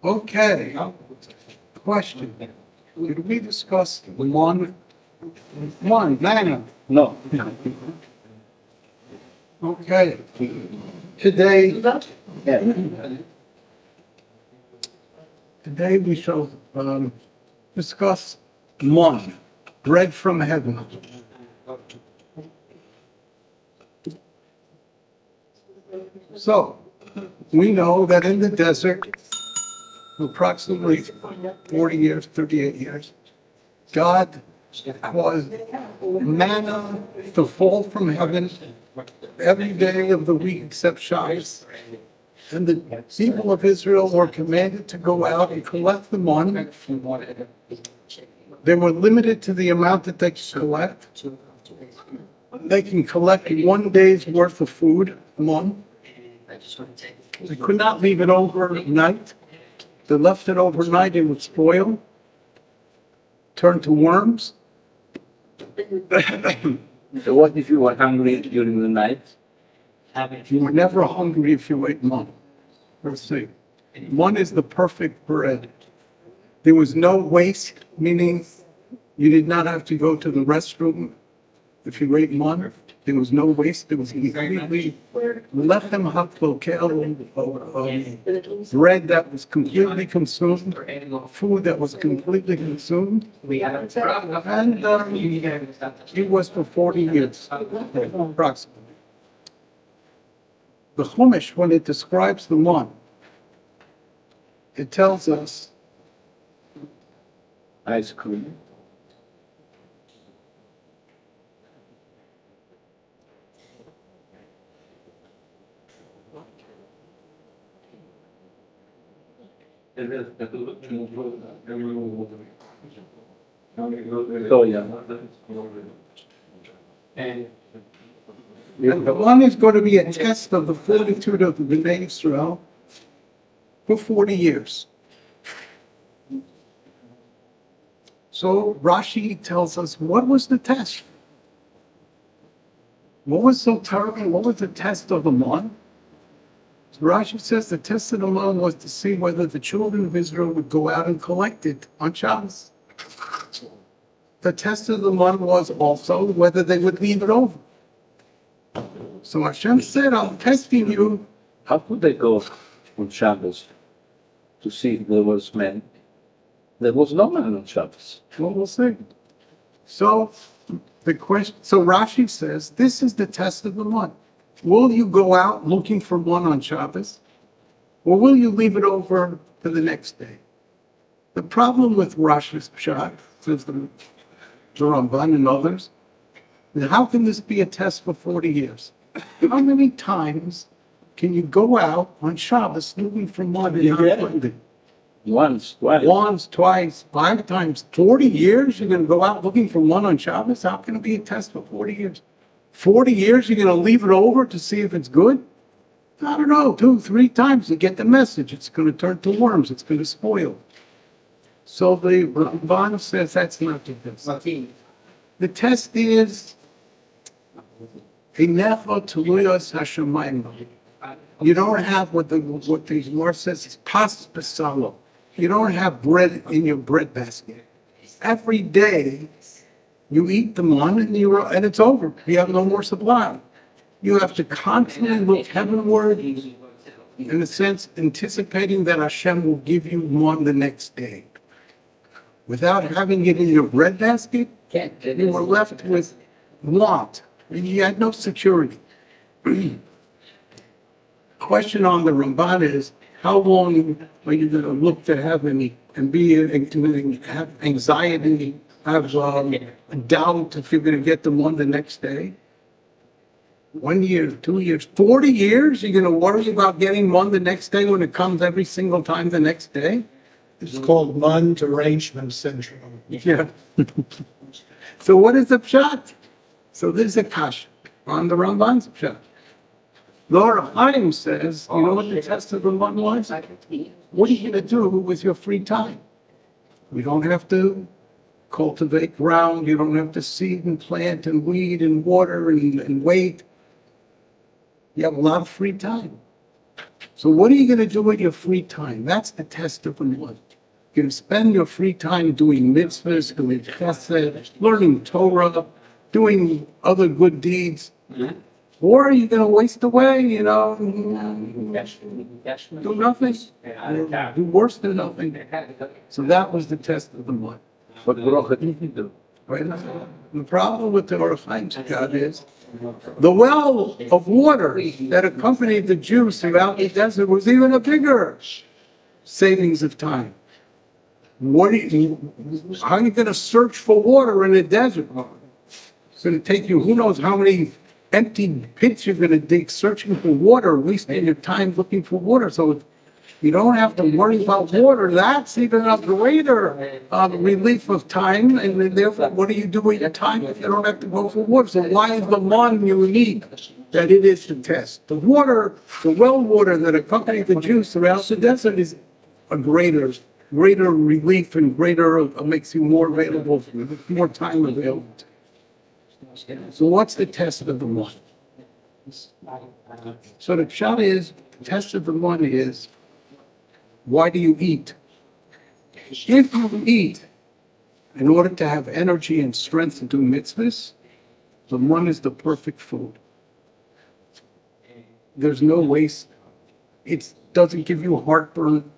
Okay. Question. Did we discuss one manna? No. Okay. Today we shall discuss one, bread from heaven. So, we know that in the desert, approximately 40 years, 38 years, God caused manna to fall from heaven every day of the week except Shabbos. And the people of Israel were commanded to go out and collect the manna. They were limited to the amount that they could collect. They can collect 1 day's worth of food a month. They could not leave it overnight. If they left it overnight, it would spoil, turn to worms. So what if you were hungry during the night? You were never hungry if you ate man. Let's see. Man is the perfect bread. There was no waste, meaning you did not have to go to the restroom if you ate man. There was no waste. It was completely lechem haklokel, bread that was completely consumed, food that was completely consumed, and it was for 40 years, approximately. The Chumash, when it describes the man, it tells us Ice cream. and the one is going to be a test of the fortitude of the Bnei Israel for 40 years. So Rashi tells us, what was the test? What was so terrible? What was the test of the man? So Rashi says the test of the man was to see whether the children of Israel would go out and collect it on Shabbos. The test of the man was also whether they would leave it over. So Hashem said, I'm testing you. How could they go on Shabbos to see if there was man? There was no man on Shabbos. Well, we'll see. So the question, so Rashi says, this is the test of the man. Will you go out looking for one on Shabbos? Or will you leave it over to the next day? The problem with Rashi's Pshat, says the Ramban and others, is how can this be a test for 40 years? How many times can you go out on Shabbos looking for one and not find it? Once, twice. Once, twice, 5 times, 40 years, you're going to go out looking for one on Shabbos? How can it be a test for 40 years? 40 years, you're going to leave it over to see if it's good? I don't know, 2, 3 times you get the message. It's going to turn to worms. It's going to spoil. So the Ramban says that's not the test. The test is you don't have what the Gemara says is pas besalo. You don't have bread in your bread basket. Every day you eat the man and it's over. You have no more supply. You have to constantly look heavenward, in a sense, anticipating that Hashem will give you one the next day. Without having it in your bread basket, you were left with want. You had no security. Question on the Ramban is, how long are you going to look to heaven and have anxiety, have doubt if you're going to get the one the next day? 1 year, 2 years, 40 years? You're going to worry about getting one the next day when it comes every single time the next day? It's called man derangement syndrome. Yeah. So what is the pshat? So there's a kasha on the Ramban's pshat. Lord Chaim says, you know what the test of the Ramban was? What are you going to do with your free time? You don't have to cultivate ground. You don't have to seed and plant and weed and water and wait. You have a lot of free time. So what are you going to do with your free time? That's the test of the one. You're going to spend your free time doing mitzvahs, doing chesed, learning Torah, doing other good deeds. Or are you going to waste away, do nothing, do worse than nothing. So that was the test of the one. What bracha did he do? Right? The problem with the Orach Chaim's God is the well of water that accompanied the Jews throughout the desert was even a bigger savings of time. How are you going to search for water in a desert? It's going to take you who knows how many empty pits you're going to dig searching for water, wasting your time looking for water. So you don't have to worry about water. That's even a greater relief of time. And then therefore, what do you do with your time if you don't have to go for water? So why is the one unique that it is the test? The water, the well water that accompanied the Jews throughout the desert is a greater relief and makes you more available, more time available. So what's the test of the one? So the pshat is, the test of the one is, why do you eat? If you eat in order to have energy and strength to do mitzvahs, the one is the perfect food. There's no waste. It doesn't give you heartburn.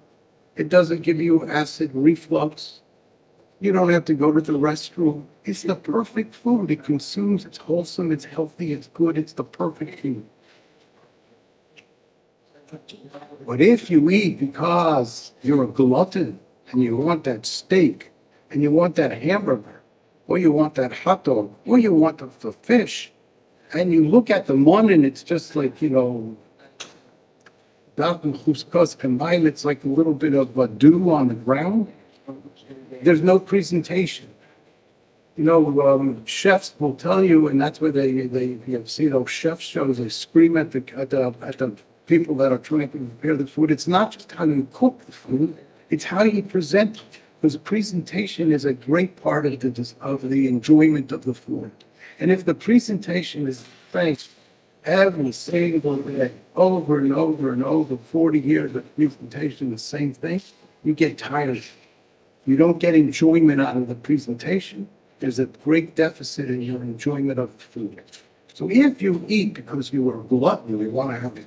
It doesn't give you acid reflux. You don't have to go to the restroom. It's the perfect food. It consumes, it's wholesome, it's healthy, it's good, it's the perfect food. But if you eat because you're a glutton and you want that steak and you want that hamburger or you want that hot dog or you want the fish and you look at the one and it's just like, it's like a little bit of dew on the ground. There's no presentation. Chefs will tell you, and that's where you see those chef shows, they scream at the people that are trying to prepare the food. It's not just how you cook the food, it's how you present it. Because presentation is a great part of the enjoyment of the food. And if the presentation is thanks every single day, over and over and over, 40 years of presentation, the same thing, you get tired. You don't get enjoyment out of the presentation. There's a great deficit in your enjoyment of the food. So if you eat because you are glutton, you want to have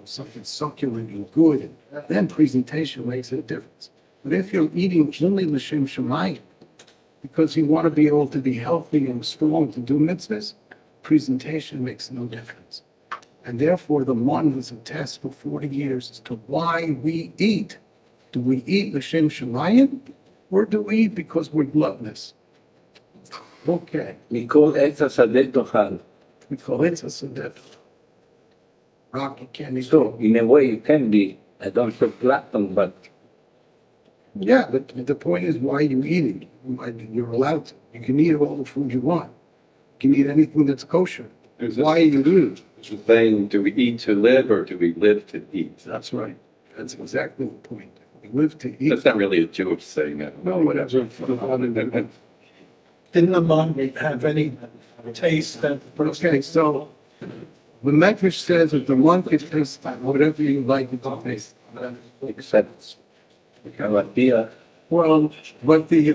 something succulent and good, then presentation makes a difference. But if you're eating only l'shem shamayim, because you want to be able to be healthy and strong to do mitzvahs, presentation makes no difference. And therefore, the one was a test for 40 years as to why we eat. Do we eat l'shem shamayim, or do we eat because we're gluttonous? Okay. מכל עץ השדה תאכל. מכל עץ השדה. Rocky candy. So, in a way, you can be, I don't feel glutton, but yeah, but the point is why you eat it. You're allowed to. You can eat all the food you want. You can eat anything that's kosher. Why you eat? It's the thing, do we eat to live or do we live to eat? That's right. That's exactly the point. We live to eat. That's not really a Jewish saying. No, whatever. Didn't the monk have any taste that the person? Okay, so the Midrash says that the one can taste whatever you like it to taste. except Rabbi. Well, but the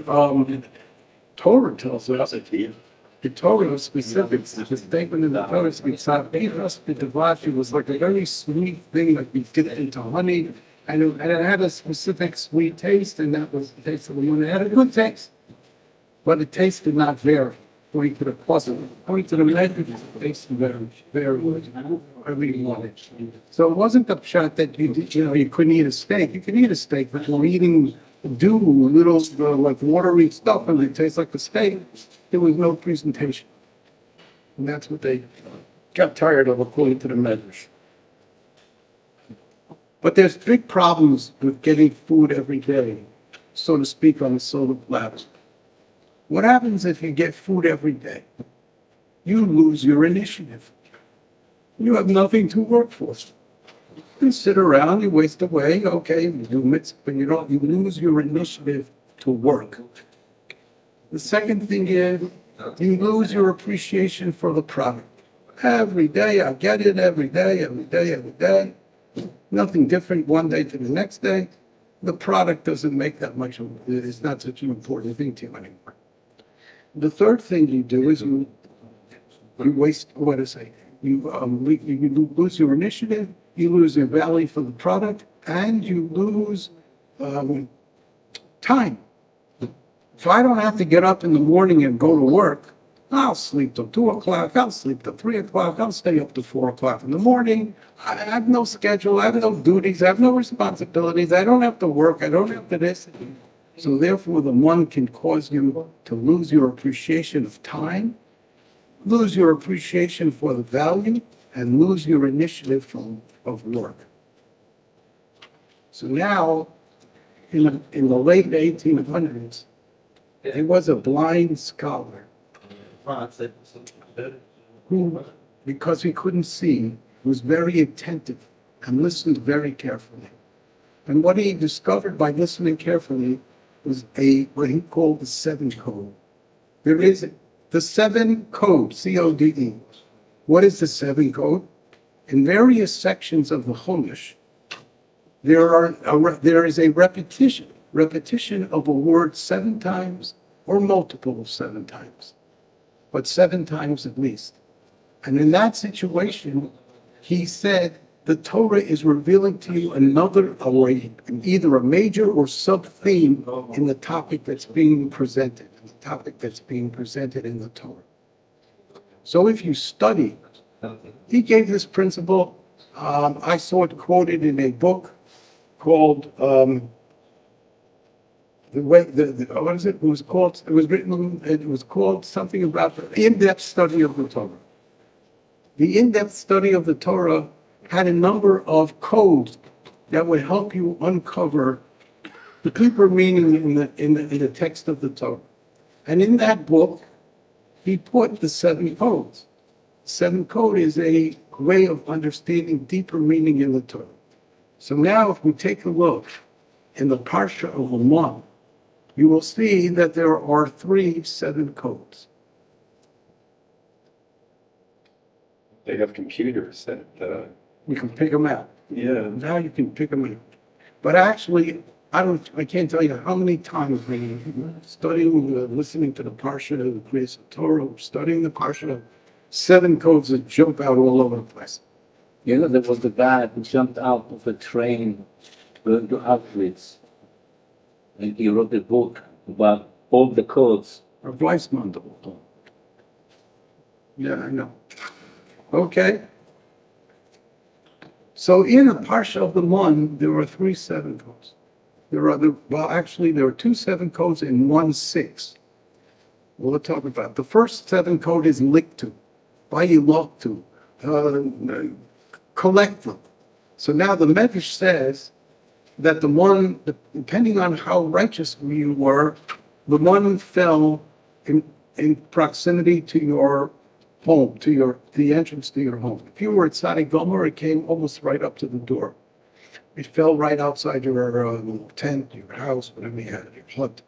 Torah tells us, the Torah specifics, the statement in the Torah is it was like a very sweet thing that we dipped into honey, and it had a specific sweet taste, and that was the taste of the one. It had a good taste, but the taste did not vary. According to the puzzle, according to the Midrash, the taste very whatever you wanted. So it wasn't the pshat that you couldn't eat a steak. You could eat a steak, but you're eating dew, little like watery stuff, and it tastes like a steak. There was no presentation, and that's what they got tired of, according to the Midrash. But there's big problems with getting food every day, so to speak, on a silver platter. What happens if you get food every day? You lose your initiative. You have nothing to work for. You sit around, you waste away, okay, you do mitzvah, but you lose your initiative to work. The second thing is, you lose your appreciation for the product. Every day I get it, every day, Nothing different one day to the next day. The product doesn't make that much, it's not such an important thing to you anymore. The third thing you do is you waste, what to say, you lose your initiative, you lose your value for the product, and you lose time. If I don't have to get up in the morning and go to work, I'll sleep till 2 o'clock, I'll sleep till 3 o'clock, I'll stay up to 4 o'clock in the morning. I have no schedule, I have no duties, I have no responsibilities, I don't have to work, I don't have to this. So therefore, the one can cause you to lose your appreciation of time, lose your appreciation for the value, and lose your initiative of work. So now, in the late 1800s, there was a blind scholar who, because he couldn't see, was very attentive and listened very carefully. And what he discovered by listening carefully was what he called the seven code. There is the seven code, C-O-D-E. What is the seven code? In various sections of the Chumash, there is a repetition of a word 7 times or multiple of 7 times, but 7 times at least. And in that situation, he said, the Torah is revealing to you either a major or sub-theme in the topic that's being presented, in the Torah. So if you study, he gave this principle, I saw it quoted in a book called, what is it? It was called something about the in-depth study of the Torah. The in-depth study of the Torah had a number of codes that would help you uncover the deeper meaning in the text of the Torah. And in that book, he put the 7 codes. 7 code is a way of understanding deeper meaning in the Torah. So now if we take a look in the Parsha of Aman, you will see that there are 3 7 codes. They have computers that, You can pick them out. yeah. Now you can pick them out. But actually, I can't tell you how many times studying, listening to the Parsha of the Kriyas Torah, studying the Parsha, 7 codes that jump out all over the place. You know, there was the guy who jumped out of a train going to Auschwitz. And he wrote a book about all the codes. Or Weissman. Yeah, I know. Okay. So in the Parsha of the Mon, there are 3 7 codes. There are there are 2 7 codes and 1 6. We'll talk about it. The first 7 code is liktu, vayiloktu, collective. So now the Midrash says that the one, depending on how righteous you were, the one fell in proximity to your home, to the entrance to your home. If you were at Tzaddik Gomer, it came almost right up to the door. It fell right outside your tent, your house, whatever you had, your hut.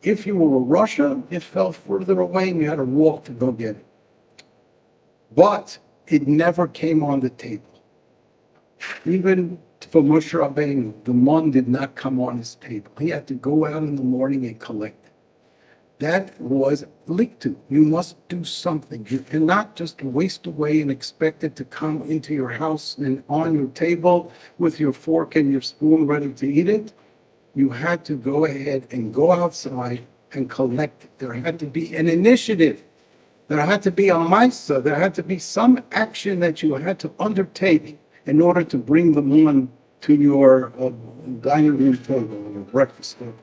If you were in Russia, it fell further away and you had to walk to go get it. But it never came on the table. Even for Moshe Rabbeinu, the mon did not come on his table. He had to go out in the morning and collect it. That was liktu. You must do something. You cannot just waste away and expect it to come into your house and on your table with your fork and your spoon ready to eat it. You had to go ahead and go outside and collect it. There had to be an initiative. There had to be a maisa. There had to be some action that you had to undertake in order to bring the mon to your dining room table, your breakfast table.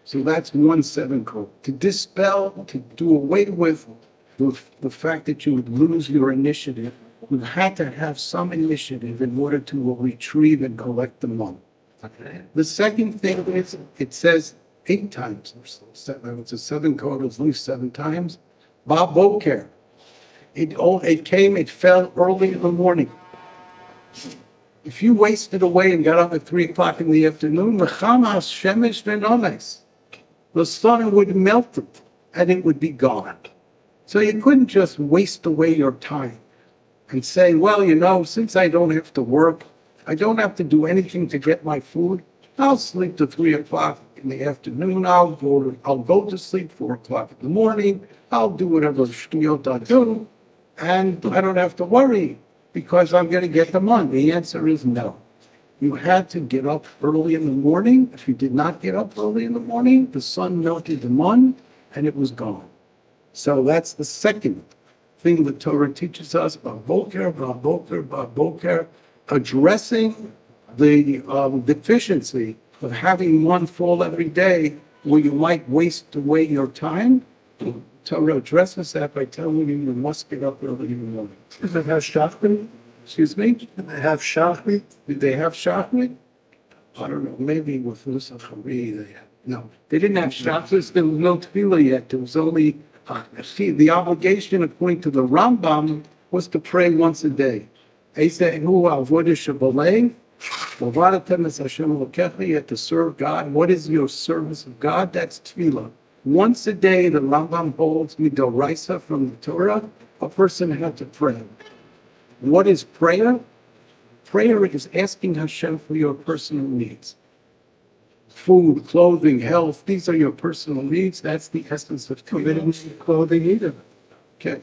So that's 1 7 code. To dispel, to do away with the fact that you would lose your initiative, you had to have some initiative in order to retrieve and collect the mon. The second thing is, it says 8 times. It's a 7 code, at least 7 times. Baboker. It fell early in the morning. If you wasted away and got up at 3 o'clock in the afternoon, the sun would melt it and it would be gone. So you couldn't just waste away your time. and saying, well, you know, since I don't have to work, I don't have to do anything to get my food, I'll sleep to 3 o'clock in the afternoon, I'll go to sleep 4 o'clock in the morning, I'll do whatever shtuyot I do, and I don't have to worry because I'm going to get the money. The answer is no. You had to get up early in the morning. If you did not get up early in the morning, the sun melted the mun and it was gone. So that's the second thing the Torah teaches us about boker, addressing the deficiency of having one fall every day where you might waste away your time. Torah addresses that by telling you you must get up early in the morning. Does it have shachrit? Excuse me? Do they have shachrit? Did they have shachrit? I don't know. Maybe with Nusach Hari they had. No, they didn't have shachrit. There was no tefillah yet. There was only the obligation according to the Rambam was to pray once a day. You had to serve God. What is your service of God? That's tefillah. Once a day, the Rambam holds midoraisa from the Torah, a person had to pray. What is prayer? Prayer is asking Hashem for your personal needs. Food, clothing, health, these are your personal needs. That's the essence of They tefillah. didn't need clothing either. Okay.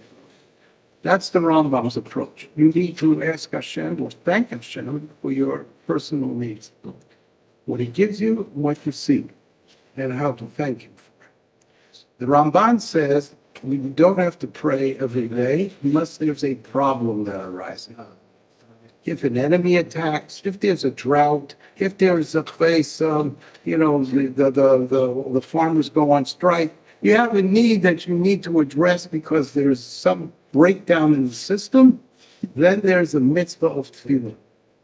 That's the Rambam's approach. You need to ask Hashem or thank Hashem for your personal needs. What he gives you, what you seek, and how to thank him for it. The Ramban says we don't have to pray every day unless there's a problem that arises. If an enemy attacks, if there's a drought, if there's a place, the farmers go on strike, you have a need that you need to address because there's some breakdown in the system, then there's a mitzvah of tefillah.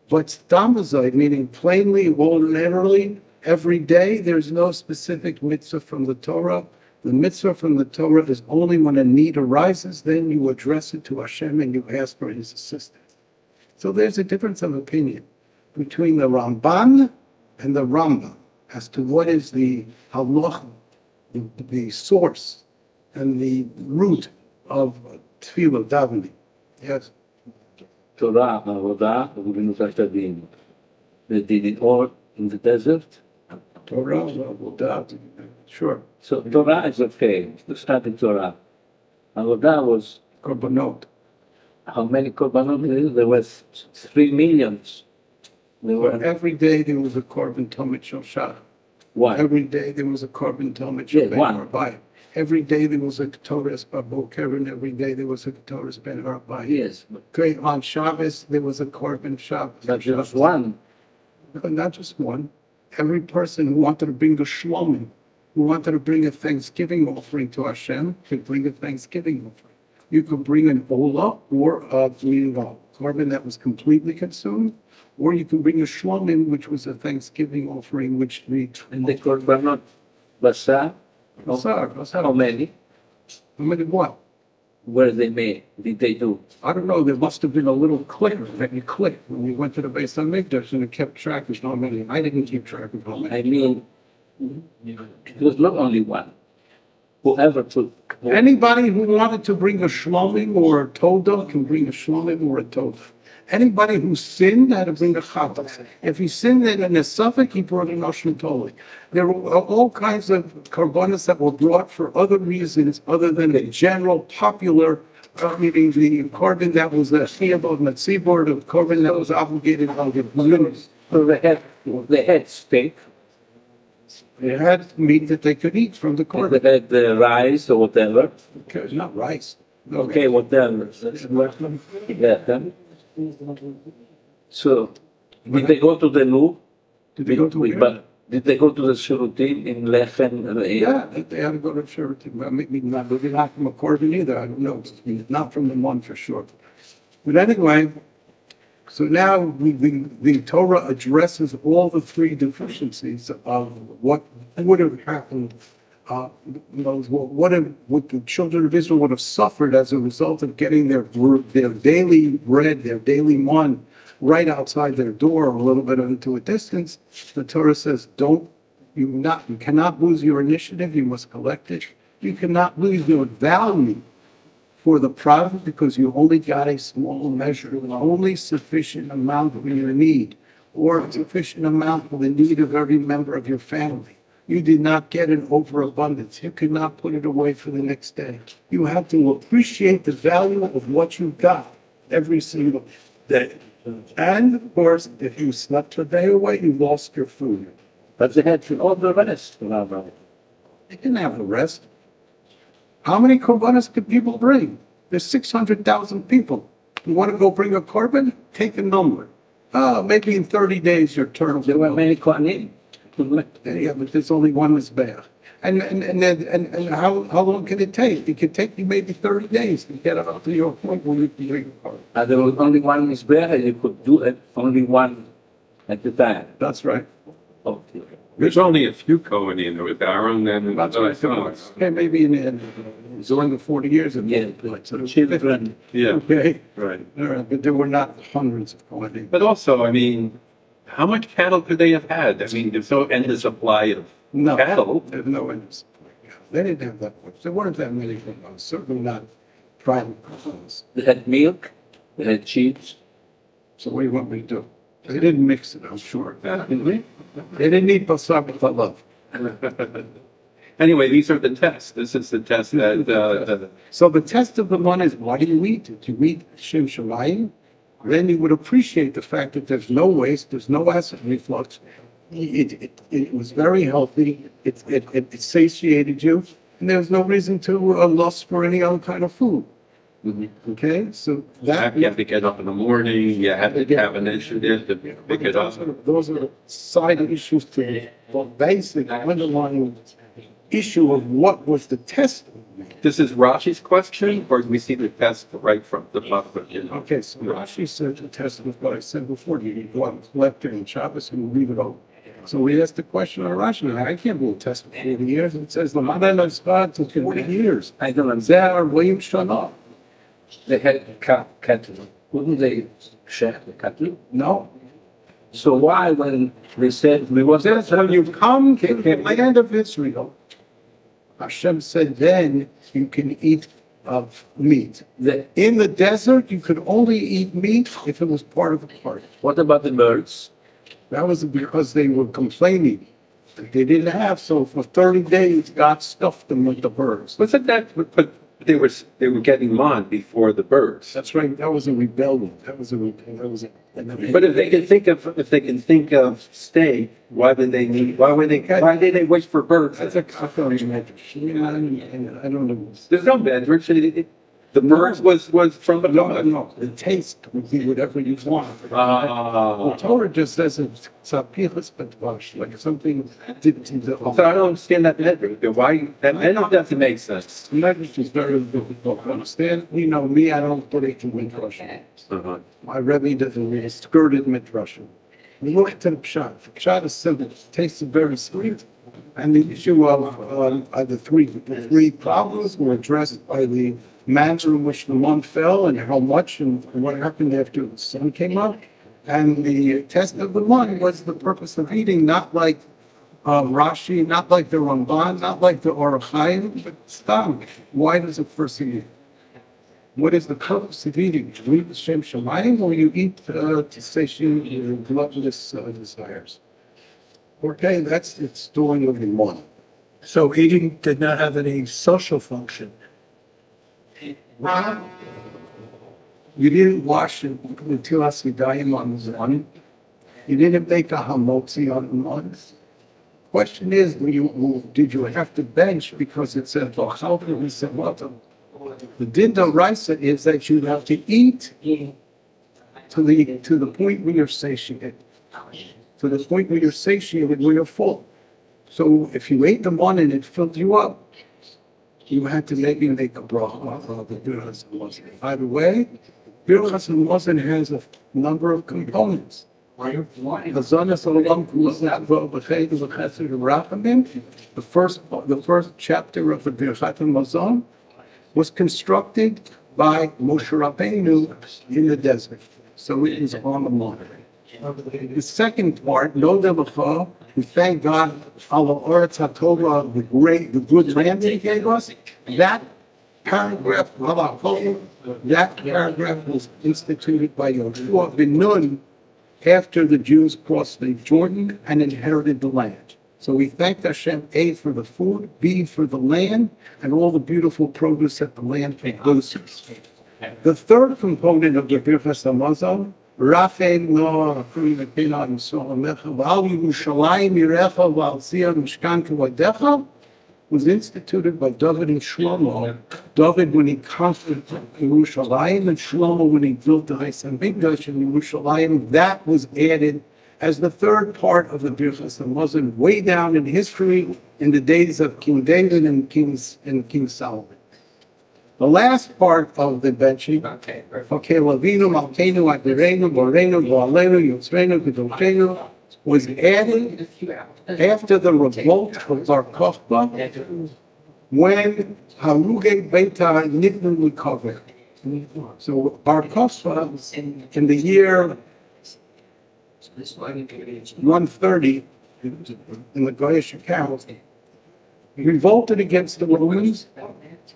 But stamazai, meaning plainly, ordinarily, every day, there's no specific mitzvah from the Torah. The mitzvah from the Torah is only when a need arises, then you address it to Hashem and you ask for his assistance. So there's a difference of opinion between the Ramban and the Rambam as to what is the halacha, the source and the root of tefillah davening. Yes. Torah, Avodah, Gemilut HaShadim. They did it all in the desert. Torah, Avodah, sure. So Torah is okay. To start in Torah. Avodah was, Korbanot. how many korbanot? There was 3 million. There were Every day there was a korban talmid shosha. one. Every day there was a korban talmid Yeah, ben one. Rabbi. Every day there was a Torah baboker, and every day there was a Torah ben Rabbi. Yes, but Okay, on Shabbos there was a korban Shabbos. not just one. But not just one. Every person who wanted to bring a shlomim, who wanted to bring a Thanksgiving offering to Hashem, could bring a Thanksgiving offering. You could bring an olah, or a korban that was completely consumed, or you could bring a shlomim, which was a Thanksgiving offering, which we. And the korbanot basar, how many? How many what? Were they made? Did they do? I don't know, there must have been a little clicker that you clicked when you went to the base on Mikdash and it kept track of how many. I didn't keep track of how many. I mean, it was not only one. Whoever took. Anybody who wanted to bring a shlomim or a toda can bring a shlomim or a toda. Anybody who sinned had to bring a chatas. If he sinned in a suffix, he brought a noshim toli. There were all kinds of korbanos that were brought for other reasons other than the general popular, meaning the korban that was a chiyuv of matzibor, the korban that was obligated on the community. So they had steak, They had meat that they could eat from the they korban. had rice or whatever. Okay, not rice. Okay, whatever. Yeah. So, did they go to the Louvre? Did they go to where? But did they go to the Shirutim in Lechem? Yeah, they had to go to charity. Maybe not from a korban either. I don't know. Not from the one for sure. But anyway, so now the Torah addresses all the 3 deficiencies of what would have happened. What the children of Israel would have suffered as a result of getting their daily bread, their daily mun, right outside their door, a little bit into a distance. The Torah says, you cannot lose your initiative. You must collect it. You cannot lose your value for the prophet because you only got a small measure, only sufficient amount for your need, or sufficient amount for the need of every member of your family. You did not get an overabundance. You could not put it away for the next day. You have to appreciate the value of what you got every single day. And of course, if you slept a day away, you lost your food. But they had all the rest, Rabbi. They didn't have the rest. How many korbanos could people bring? There's 600,000 people. You want to go bring a korban? Take a number. Maybe in 30 days your turn. There were many Kohanim. Yeah, but there's only one Mizbeach. And how long can it take? It could take you maybe 30 days to get up to your point where you can bring a korban. There was only one Mizbeach, and you could do it only one at a time. That's right. Okay. There's only a few Kohanim. There was Avrum and That's what I thought. Okay, maybe during the 40 years of Yeah, so children. Yeah, Okay, right. all right, but there were not hundreds of Kohanim. But also, I mean, how much cattle could they have had? I mean, there's no endless supply of No, cattle. there's no end. They didn't have that much. There weren't that many Kohanim, certainly not private Kohanim. They had milk, they had cheese. So what do you want me to do? They didn't mix it, I'm sure. Didn't we? They didn't eat basar b'chalav. Anyway, these are the tests. This is the test that, So the test of the one is, why do you eat it? You eat Shem Shamayim, then you would appreciate the fact that there's no waste, there's no acid reflux. It was very healthy, it satiated you, and there's no reason to lust for any other kind of food. Okay, so that. you have to get up in the morning, you have to have an initiative to pick it up. Those are side issues to the basic underlying issue of what was the test. This is Rashi's question, or do we see the test right from the Bible? Okay, so Rashi said the test was what I said before. You go out and collect it in Shabbos and leave it over. So we asked the question on Rashi. I can't do a test for 40 years. It says the Madal Spad for 40 years. I don't know. There, William Shana. They had cattle. Wouldn't they share the cattle? No. So why, when they said we want Says when you come to the land of Israel, Hashem said, then you can eat of meat. In the desert, you could only eat meat if it was part of a party. What about the birds? That was because they were complaining that they didn't have, so for 30 days, God stuffed them with the birds. Wasn't that, but they were getting man before the birds. That's right, that was a rebellion. But if they can think of steak, why did they wish for birds? That's a copy medrash. I don't know. There's no medrash. The birds was from the God. No, the taste would be whatever you want. The Torah just says it's tzapilus betvash, like something dipped into the So I don't understand that medrash. Why that medrash doesn't make sense. Medrash is very difficult to understand. You know me, I don't put it in Midrash. My Rabbi doesn't really skirted Midrash. We look at the pshat. The pshat is simple. It tastes very sweet. And the issue of the three problems were addressed by the manner in which the one fell and how much and what happened after the sun came up. And the test of the one was the purpose of eating, not like Rashi, not like the Ramban, not like the Orach Chaim, but stam. Why does a person eat? What is the purpose of eating? You eat Shem Shamayim or you eat to satiate your gluttonous desires? Okay, that's its doing of the one. So eating did not have any social function. You didn't wash the Tilas Yadayim on the one. You didn't make a hamotzi on the one. Question is, did you have to bench because it said V'chalta? We said, well, the din d'oraisa is that you have to eat to the point where you're satiated. To the point where you're satiated, where you're full. So if you ate the one and it filled you up, you had to maybe make a bracha of the Birchas Hamazon. By the way, Birchas Hamazon has a number of components. Hazanas Olam Kula B'Chesed V'Chesed V'Rachamim. The first chapter of the Birchas Hamazon was constructed by Moshe Rabbeinu in the desert. So it was on the mountain. The second part, No Devacha, we thank God, Allah Oretz HaTova, the good land He gave us. That paragraph, that paragraph was instituted by Yoshua ben Nun after the Jews crossed the Jordan and inherited the land. So we thanked Hashem, A, for the food, B, for the land, and all the beautiful produce that the land produces. The third component of the Birchas Hamazon, Rafein lo Pina Yisrael Amecha V'al Yerushalayim Yirecha V'al Zion Mishkan Kevodecha, was instituted by David and Shlomo. David when he conquered Yerushalayim, and Shlomo when he built the Beis Hamikdash in Yerushalayim. That was added as the third part of the Birchas Hamazon way down in history in the days of King David and King Solomon. The last part of the benching, Lavinu, Malkeinu, Adirenu, Borenu, Boalenu, Yotzrenu, Kedoshenu, was added after the revolt of Bar Kokhba, when Haruge Beitar Nidnu recovered. So Bar Kokhba, in the year 130, in the Goyish account, revolted against the Romans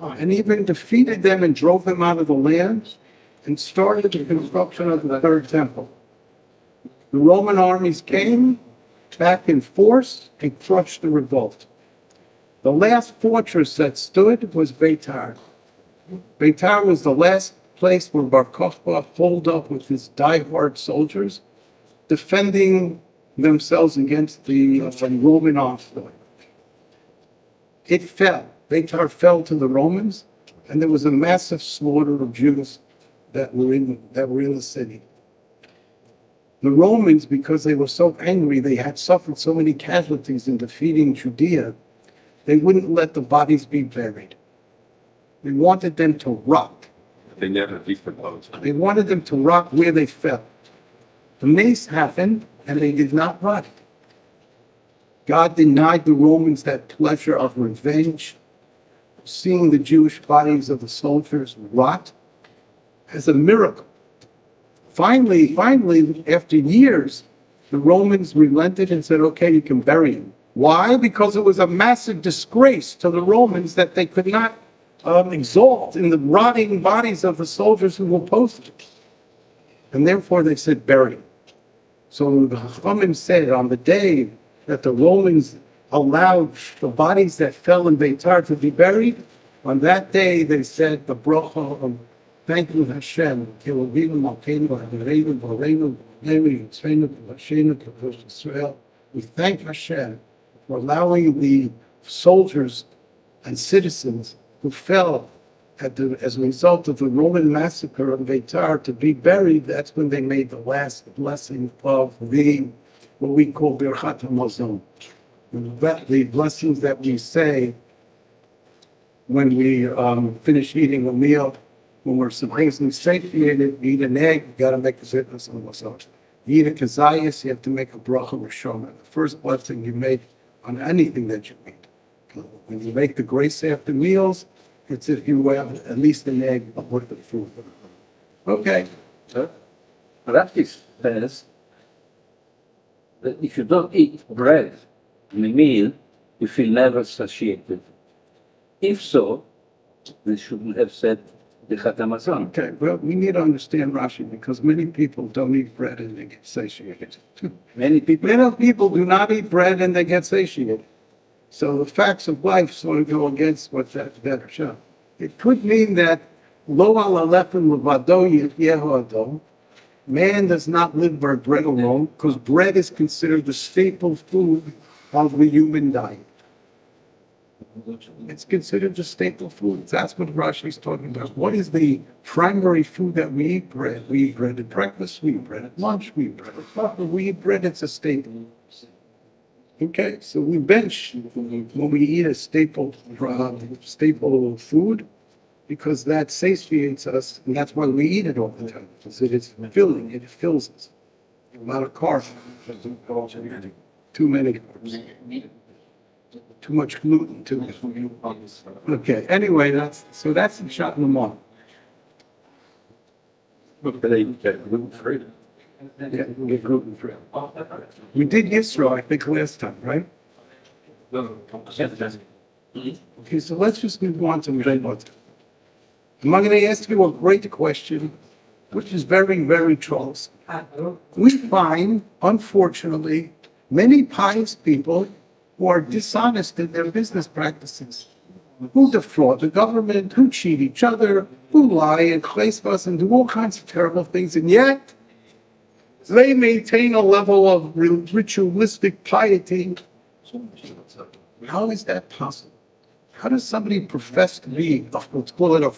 and even defeated them and drove them out of the land and started the construction of the third temple. The Roman armies came back in force and crushed the revolt. The last fortress that stood was Beitar. Beitar was the last place where Bar Kokhba holed up with his die-hard soldiers, defending themselves against the Roman onslaught. It fell. Beitar fell to the Romans, and there was a massive slaughter of Jews that were in the city. The Romans, because they were so angry, they had suffered so many casualties in defeating Judea, they wouldn't let the bodies be buried. They wanted them to rot. They never decomposed. They wanted them to rot where they fell. The mace happened, and they did not rot. God denied the Romans that pleasure of revenge, seeing the Jewish bodies of the soldiers rot as a miracle. Finally, after years, the Romans relented and said, okay, you can bury him. Why? Because it was a massive disgrace to the Romans that they could not exalt in the rotting bodies of the soldiers who were posted. And therefore they said, bury him. So the Chachamim said on the day that the Romans allowed the bodies that fell in Beitar to be buried, on that day they said the bracha of thank you Hashem, we thank Hashem for allowing the soldiers and citizens who fell as a result of the Roman massacre of Beitar to be buried. That's when they made the last blessing of what we call Birchat HaMazon. The blessings that we say when we finish eating a meal, when we're supposedly satiated, you eat an egg, you got to make a zitnas on mazon. You eat a kazayas, you have to make a bracha rishona. The first blessing you make on anything that you eat. When you make the grace after meals, it's if you have at least an egg with the food. Okay. Rabbi says that if you don't eat bread in a meal, you feel never satiated. If so, they shouldn't have said Birchat HaMazon. Okay, well, we need to understand Rashi because many people don't eat bread and they get satiated. Many people. Many people do not eat bread and they get satiated. So the facts of life sort of go against what that show. It could mean that lo ala lechem levado yehyehu adon. Man does not live by bread alone because bread is considered the staple food of the human diet. It's considered the staple food. That's what Rashi is talking about. What is the primary food that we eat? Bread. We eat bread at breakfast, we eat bread at lunch, we eat bread at supper, we eat bread, it's a staple. Okay, so we bench when we eat a staple food because that satiates us, and that's why we eat it all the time. Because it is filling, it fills us. A lot of carbs. Too many carbs. Too much gluten too. Okay, anyway, that's the shot in the morning. But they get gluten-free. Yeah, we get gluten free. We did Yisro, I think, last time, right? Okay, so let's just move on to Shabbat. I'm going to ask you a great question, which is very, very troublesome. We find, unfortunately, many pious people who are dishonest in their business practices, who defraud the government, who cheat each other, who lie and chespas and do all kinds of terrible things, and yet they maintain a level of ritualistic piety. How is that possible? How does somebody profess to be, let's call it a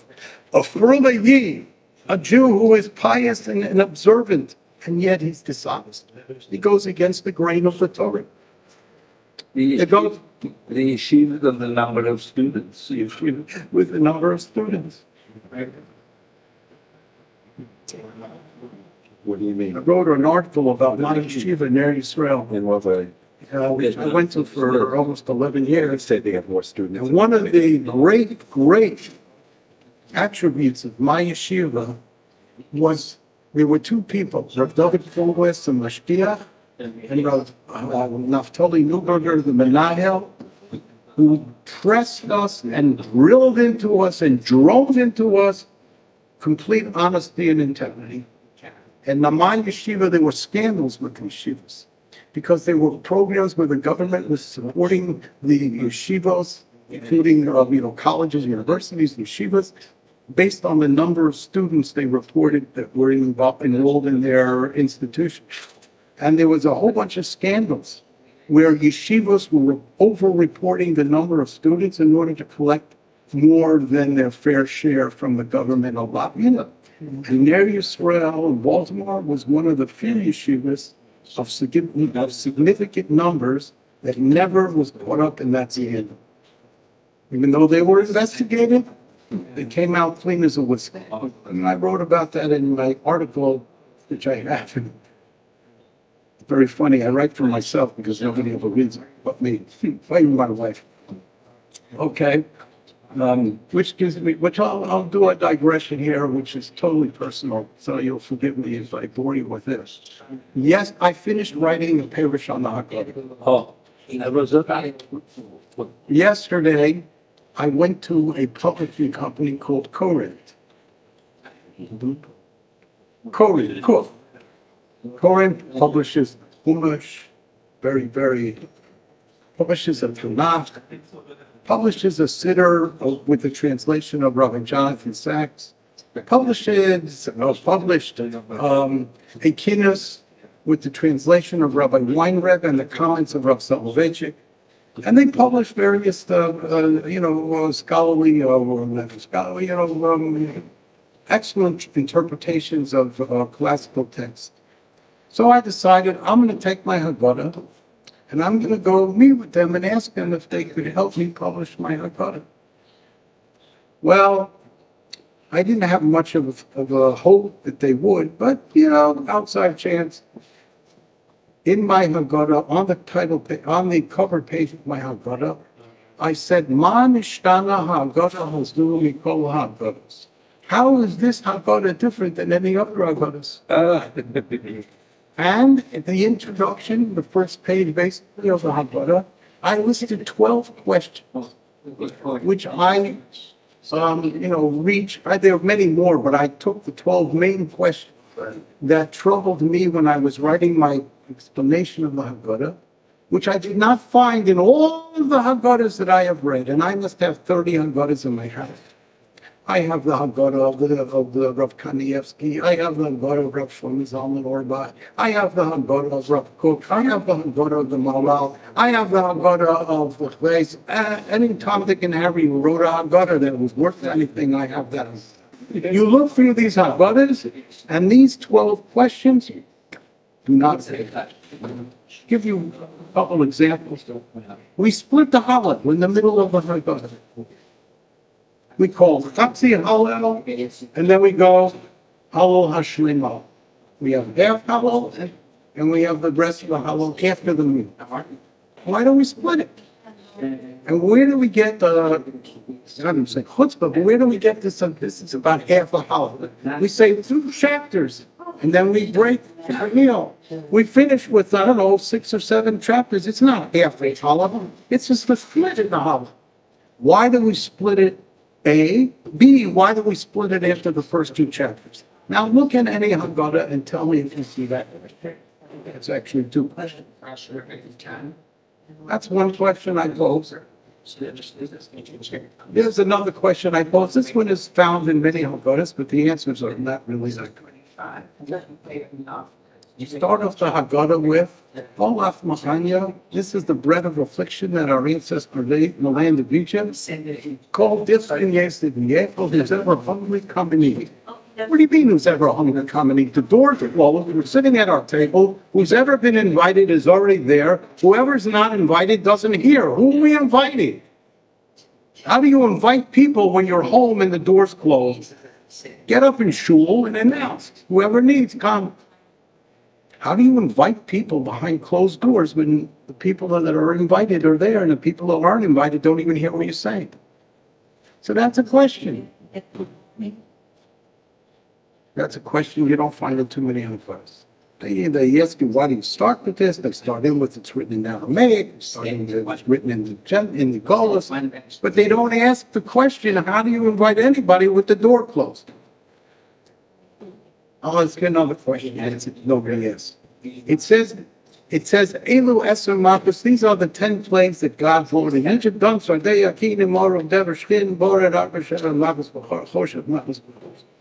Furlayi, a Jew who is pious and observant, and yet he's dishonest? He goes against the grain of the Torah. The It goes yeshiva and the number of students. with the number of students. What do you I mean? wrote an article about my yeshiva near Israel, In what way? which I went to for almost 11 years. Say they have more students. And one of the great attributes of my yeshiva was there were two people, Rav David Kowalsky, the Mashgiach, and Rav Naftali Neuberger, the Menahel, who pressed us and drilled into us and drove into us complete honesty and integrity. And in my yeshiva, there were scandals with the yeshivas, because there were programs where the government was supporting the yeshivas, including colleges, universities, yeshivas, based on the number of students they reported that were enrolled in their institutions. And there was a whole bunch of scandals where yeshivas were over-reporting the number of students in order to collect more than their fair share from the government allotment. And Ner Yisrael in Baltimore was one of the few yeshivas of significant numbers that never was caught up in that scandal. Even though they were investigated, they came out clean as a whistle. And I wrote about that in my article, which I have. Very funny. I write for myself because nobody ever reads it but me, even my wife. Okay. Which I'll do a digression here, which is totally personal, so you'll forgive me if I bore you with this. Yes, I finished writing a parish on the Haggadah. Oh, I was Yesterday, I went to a publishing company called Corinth. Corinth publishes Chumash, publishes a Tanakh, publishes a Siddur with the translation of Rabbi Jonathan Sachs, published a Kinus with the translation of Rabbi Weinreb and the comments of Rav Soloveitchik. And they publish various, scholarly, excellent interpretations of classical texts. So I decided I'm going to take my Haggadah and I'm going to go meet with them and ask them if they could help me publish my Haggadah. Well, I didn't have much of a hope that they would, but, outside chance. In my Haggadah, on the cover page of my Haggadah, I said, Ma nishtana Haggadah hazu mikol Haggadahs. How is this Haggadah different than any other Haggadahs? And in the introduction, the first page basically of the Haggadah, I listed 12 questions, which I, there are many more, but I took the 12 main questions that troubled me when I was writing my explanation of the Haggadah, which I did not find in all of the Haggadahs that I have read, and I must have 30 Haggadahs in my house. I have the Haggadah of the Rav Kanievsky. I have the Haggadah of Rav Shlomo Zalman Auerbach. I have the Haggadah of Rav Kook. I have the Haggadah of the Malal. I have the Haggadah of the Chleis. Any Tom, Dick, and Harry who wrote a Haggadah that was worth anything, I have that. You look through these Haggadahs, and these 12 questions do not say that. Give you a couple examples. We split the Hallel in the middle of the Haggadah. We call Chatzi Hallel, and then we go Hallel Hashlema. We have half Hallel, and we have the rest of the Hallel after the meal. Why don't we split it? And where do we get I don't say chutzpah, but where do we get this? This is about half a Hallel. We say 2 chapters, and then we break the meal. We finish with, 6 or 7 chapters. It's not half a Hallel. It's just a split in the Hallel. Why do we split it? A. B. Why do we split it after the first two chapters? Now look at any Haggadah and tell me if you see that. It's actually two questions. That's one question I pose. There's another question I pose. This one is found in many Haggadahs, but the answers are not really that good. You start off the Haggadah with, Olaf Machanya, this is the bread of affliction that our ancestors ate in the land of Egypt. Called this in Yesod, who's ever hungry, come and eat. What do you mean, who's ever hungry, come and eat? The doors are closed, we're sitting at our table, who's ever been invited is already there, whoever's not invited doesn't hear. Who are we inviting? How do you invite people when you're home and the door's closed? Get up in shul and announce, whoever needs, come. How do you invite people behind closed doors when the people that are invited are there and the people that aren't invited don't even hear what you're saying? So that's a question. That's a question you don't find in too many Haggadahs. They ask you, why do you start with this? They start in with it's written in Aramaic, start in with it's written in the Golas, but they don't ask the question, how do you invite anybody with the door closed? Oh, let's get another question. Nobody asked. It says, Elu Eser Malchus, these are the 10 plagues that God brought in Egypt. Don Sardei, Akin, Moro, Dever, Shchin, Bored, Arbasher, and Malchus, Choshev, Malchus,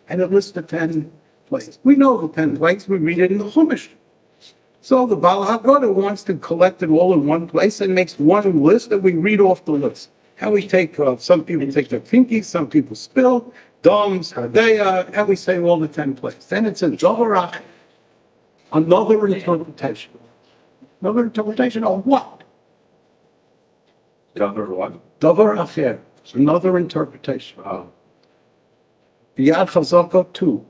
and it lists the 10 plagues. We know the 10 plagues, we read it in the Chumash. So the Baal HaGodah wants to collect it all in one place and makes one list and we read off the list. How we take, some people take their pinky, some people spill, Doms, Hadeya, and we say all the 10 plagues. Then it says, Davarach, another interpretation. Another interpretation of what? Davar what? Davar Acher, another interpretation. Biyad Chazaka, 2.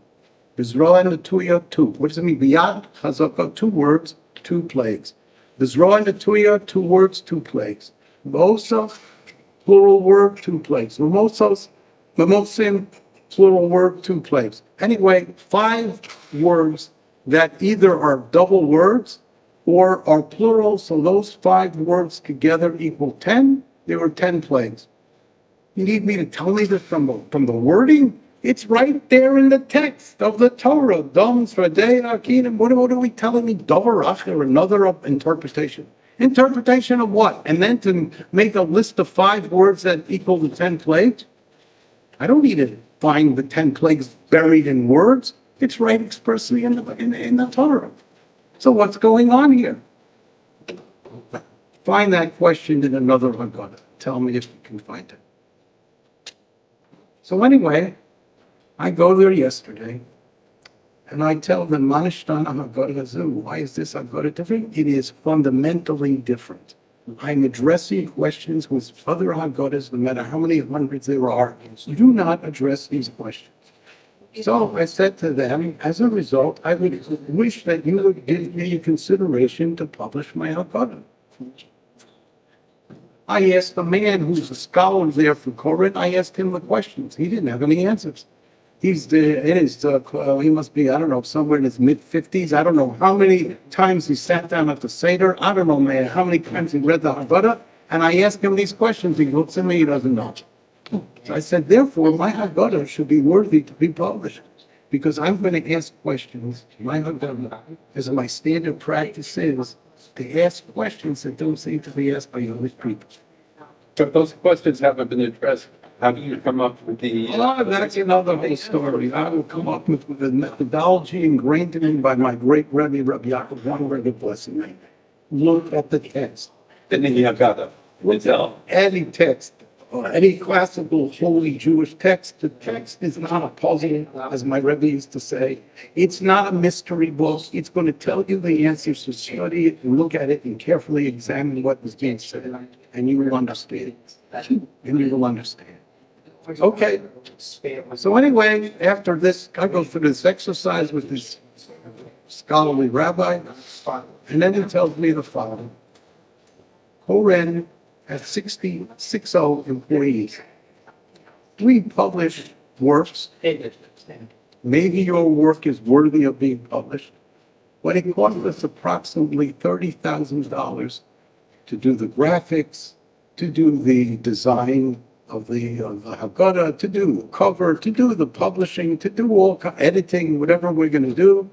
Bizra and Natuya, 2. What does it mean? Biyad Chazaka, 2 words, 2 plagues. Bizra and Natuya, 2 words, 2 plagues. Mosa, plural word, 2 plagues. Mimosim, plural word, 2 plagues. Anyway, 5 words that either are double words or are plural, so those 5 words together equal 10. There were 10 plagues. You need me to tell you this from the wording? It's right there in the text of the Torah. Dom, Sradei, Akin, what are we telling me? Davarach, or another interpretation. Interpretation of what? And then to make a list of 5 words that equal the 10 plagues? I don't need to find the 10 plagues buried in words. It's right expressly in the Torah. So what's going on here? Find that question in another Haggadah. Tell me if you can find it. So anyway, I go there yesterday, and I tell them, Manashtana Haggadah Zu, why is this Haggadah different? It is fundamentally different. I'm addressing questions with other Haggadahs, no matter how many hundreds there are. Do not address these questions. So I said to them, as a result, I would wish that you would give me consideration to publish my Haggadah. I asked the man who's a scholar there for Koren, I asked him the questions. He didn't have any answers. He's he must be, I don't know, somewhere in his mid-50s. I don't know how many times he sat down at the Seder. I don't know, man, how many times he read the Haggadah. And I asked him these questions. He looks at me, he doesn't know. So I said, therefore, my Haggadah should be worthy to be published. Because I'm going to ask questions. My Haggadah, as my standard practice is, to ask questions that don't seem to be asked by other people. But those questions haven't been addressed. How do you come up with the... Oh, that's another whole story. I will come up with a methodology ingrained in me by my great Rabbi Yaakov Weinberger, blessing me. Look at the text. And then you got to tell. Any text, or any classical holy Jewish text, the text is not a puzzle, as my Rebbe used to say. It's not a mystery book. It's going to tell you the answers, to study it and look at it and carefully examine what is being said, and you will understand. And you will understand. Okay. So anyway, after this, I go through this exercise with this scholarly rabbi, and then he tells me the following. Koren has 60 employees. We publish works. Maybe your work is worthy of being published, but it cost us approximately $30,000 to do the graphics, to do the design the Haggadah, to do the cover, to do the publishing, to do all editing, whatever we're going to do.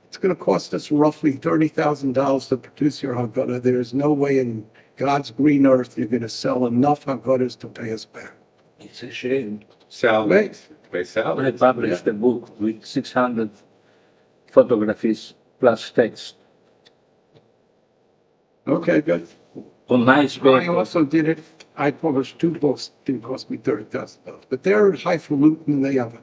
It's going to cost us roughly $30,000 to produce your Haggadah. There's no way in God's green earth you're going to sell enough Haggadahs to pay us back. It's a shame. Salary. By I salary. published a book with 600 photographies plus text Okay, good. on nice I paper. also did it. I published 2 books. Didn't cost me $30,000. But they're highfalutin. They have,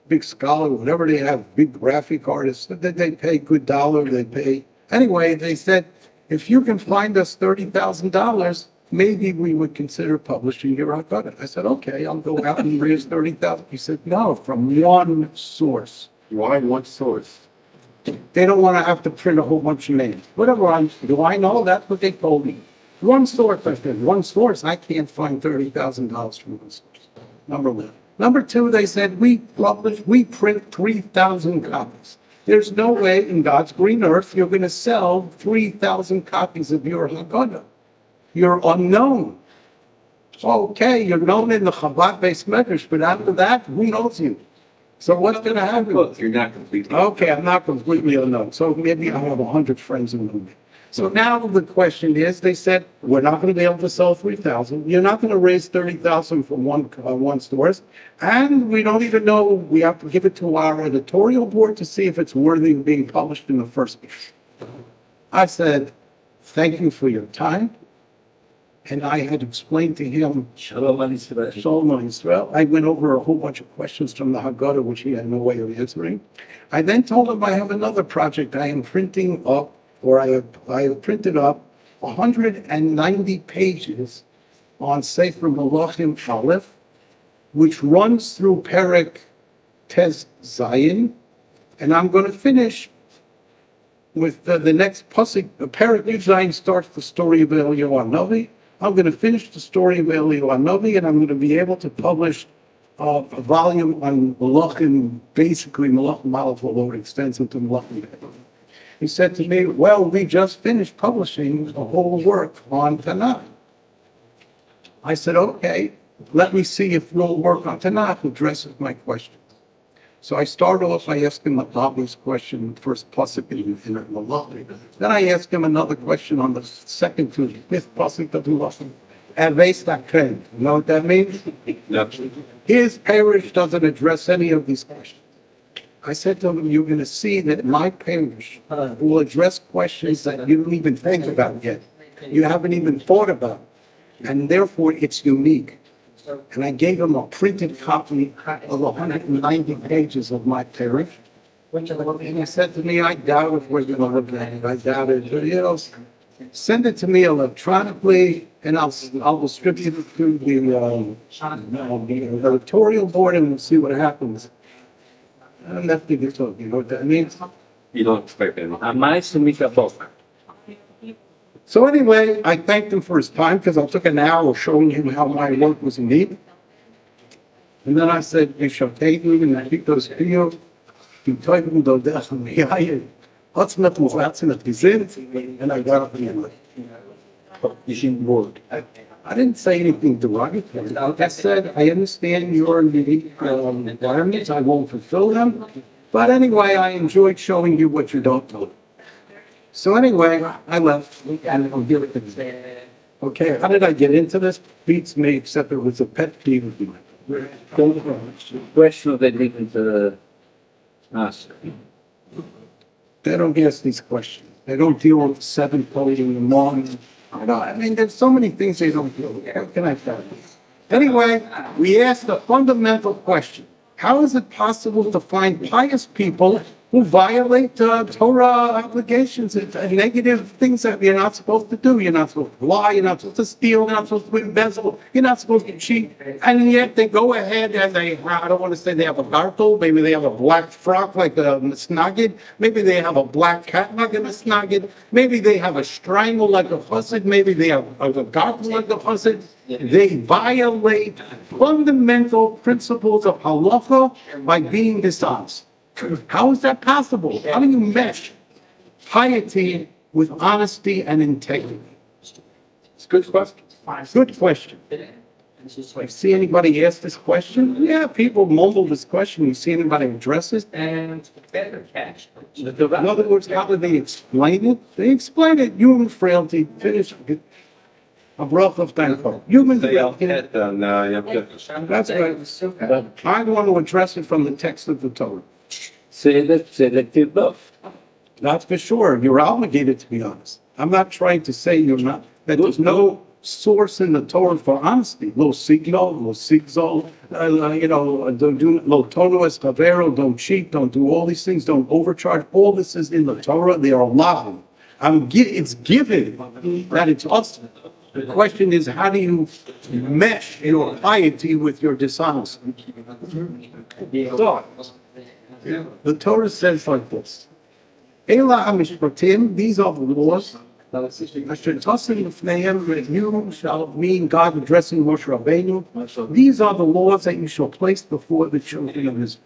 big scholar, whatever they have, big graphic artists. They pay good dollar. They pay. Anyway, they said, if you can find us $30,000, maybe we would consider publishing your Haggadah. I said, okay, I'll go out and raise $30,000. He said, no, from one source. Why one source? They don't want to have to print a whole bunch of names. Whatever do I know? That's what they told me. One source, I said, one source. I can't find $30,000 from one source. Number one. Number two, they said, we print 3,000 copies. There's no way in God's green earth you're going to sell 3,000 copies of your Haggadah. You're unknown. Okay, you're known in the Chabad base Midrash, but after that, who knows you? So what's going to happen? Well, you're not completely. Okay, I'm not completely unknown. So maybe I have 100 friends who know me. So now the question is, they said, we're not going to be able to sell 3,000. You're not going to raise 30,000 from one source. And we don't even know, we have to give it to our editorial board to see if it's worthy of being published in the first place. I said, thank you for your time. And I had explained to him, Shalom al Israel. Shalom al Israel. I went over a whole bunch of questions from the Haggadah, which he had no way of answering. I then told him I have another project. I am printing up, or I have printed up 190 pages on Sefer Malachim Aleph, which runs through Perek Tez Zayin, and I'm going to finish with the next pasuk. Perek Yud Zayin starts the story of Eliyahu Hanavi. I'm going to finish the story of Eliyahu Hanavi, and I'm going to be able to publish a volume on Malachim, basically Malachim Aleph, although it extends into Malachim. He said to me, well, we just finished publishing a whole work on Tanakh. I said, okay, let me see if your work on Tanakh addresses my question. So I started off by asking the obvious question, first pasuk in Malachim. Then I asked him another question on the second to the fifth pasuk of Malachim. You know what that means? No. His parish doesn't address any of these questions. I said to him, you're going to see that my parish will address questions that you don't even think about yet. You haven't even thought about. And therefore, it's unique. And I gave him a printed copy of 190 pages of my parish. And he said to me, I doubt if we're going to look at it. I doubt it. Send it to me electronically, and I'll distribute it to the editorial board, and we'll see what happens. And that's the good talk. You know what that means? You don't expect anything. Amai Semita book. So anyway, I thanked him for his time because I took an hour showing him how my work was neat. And then I said, you shall take me and I keep those videos. You type them though, definitely. What's not what's in the and I got up and left. Publishing word. I didn't say anything derogatory. I said, I understand your unique environments. I won't fulfill them. But anyway, I enjoyed showing you what you don't know. So anyway, I left and I'll give it to you. Okay, how did I get into this? Beats me, except it was a pet peeve of mine. Question they didn't ask. They don't ask these questions. They don't deal with 7:30 in the morning. I mean, there's so many things they don't deal with. What can I tell you? Anyway, we asked a fundamental question. How is it possible to find pious people who violate Torah obligations and negative things that you're not supposed to do? You're not supposed to lie, you're not supposed to steal, you're not supposed to embezzle, you're not supposed to cheat. And yet they go ahead and I don't want to say they have a gartel, maybe they have a black frock like a snagid, maybe they have a black hat like a snagid, maybe they have a strangle like a chassid, maybe they have a gartel like a chassid. They violate fundamental principles of halacha by being dishonest. How is that possible? How do you mesh piety with honesty and integrity? It's a good question. Good question. You see anybody ask this question? Yeah, people mumble this question. You see anybody address it? And better cash. In other words, how do they explain it? They explain it, human frailty, finish. A broth of thankful. Human frailty. That's right. But I want to address it from the text of the Torah. Selective love. That's for sure. You're obligated to be honest. I'm not trying to say you're not, that there's no source in the Torah for honesty. Lo siglo, lo sigzol, don't do, lo tono es chavero, don't cheat, don't do all these things, don't overcharge. All this is in the Torah. They are allowed. It's given that it's us. The question is, how do you mesh your piety with your dishonesty? So, the Torah says like this. Ela hamishpatim, these are the laws. Asher tosim lefneihem, you shall mean God addressing Moshe Rabbeinu. These are the laws that you shall place before the children of Israel.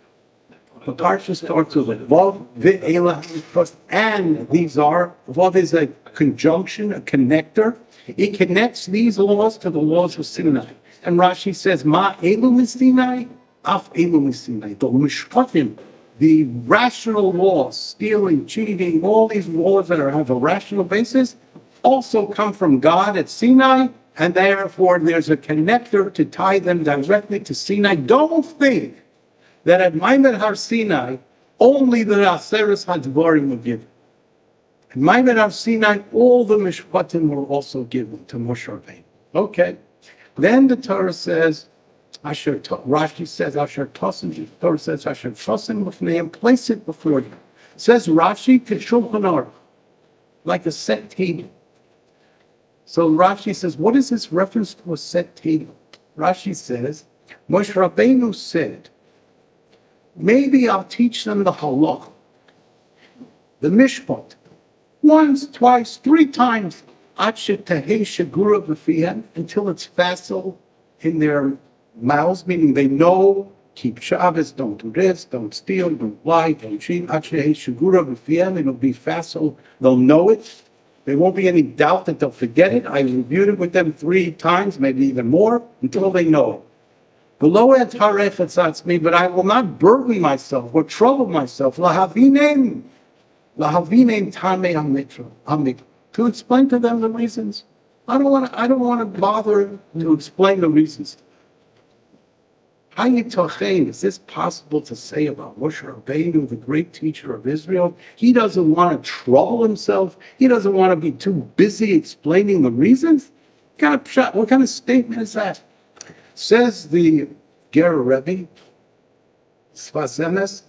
The parsha starts with Vav ve'ela hamishpatim, and these are, Vav is a conjunction, a connector. It connects these laws to the laws of Sinai. And Rashi says, Ma elu Sinai, af elu Sinai. The mishpatim, the rational laws, stealing, cheating, all these laws that have a rational basis, also come from God at Sinai, and therefore there's a connector to tie them directly to Sinai. Don't think that at Maimed Har Sinai, only the Aseres HaDvarim were given. At Maimed Har Sinai, all the Mishpatim were also given to Moshe Rabbeinu. Okay. Then the Torah says, Rashi says, Asher Tosim, the Torah says, Asher Tosim Lefneim, place it before you. It says Rashi, K'shulchan Aruch, like a set table. So Rashi says, what is this reference to a set table? Rashi says, Moshe Rabbeinu said, maybe I'll teach them the halach, the mishpat, once, twice, 3 times, until it's facile in their mouths, meaning they know, keep Shabbos, don't do this, don't steal, don't lie, don't cheat. It'll be facile. They'll know it. There won't be any doubt that they'll forget it. I reviewed it with them 3 times, maybe even more, until they know it. But I will not burden myself or trouble myself. To explain to them the reasons. I don't want to bother to explain the reasons. Is this possible to say about Moshe Rabbeinu, the great teacher of Israel? He doesn't want to trouble himself. He doesn't want to be too busy explaining the reasons. What kind of statement is that? Says the Ger Rebbe, Sfasemes,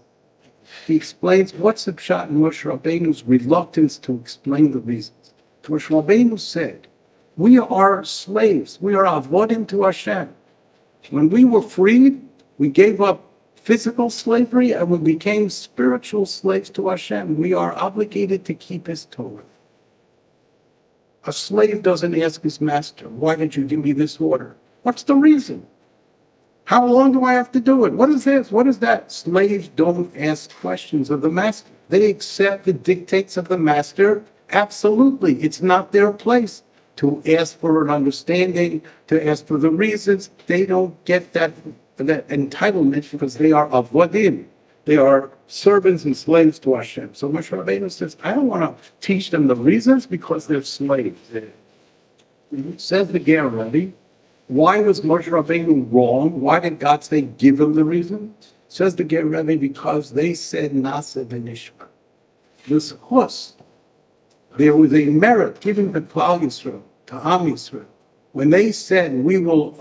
he explains what's the pshat in Moshe Rabbeinu's reluctance to explain the reasons. Moshe Rabbeinu said, we are slaves. We are avodim to Hashem. When we were freed, we gave up physical slavery and we became spiritual slaves to Hashem. We are obligated to keep His Torah. A slave doesn't ask his master, why did you give me this order? What's the reason? How long do I have to do it? What is this? What is that? Slaves don't ask questions of the master. They accept the dictates of the master. Absolutely. It's not their place to ask for an understanding, to ask for the reasons. They don't get that entitlement because they are avodim. They are servants and slaves to Hashem. So Moshe Rabbeinu says, I don't want to teach them the reasons because they're slaves. Says the Ger Rebbe, why was Moshe Rabbeinu wrong? Why did God say give him the reason? Says the Ger Rebbe, because they said Nasa v'nishma. This hus, there was a merit given to Klal Yisrael, to Am Yisrael. When they said we will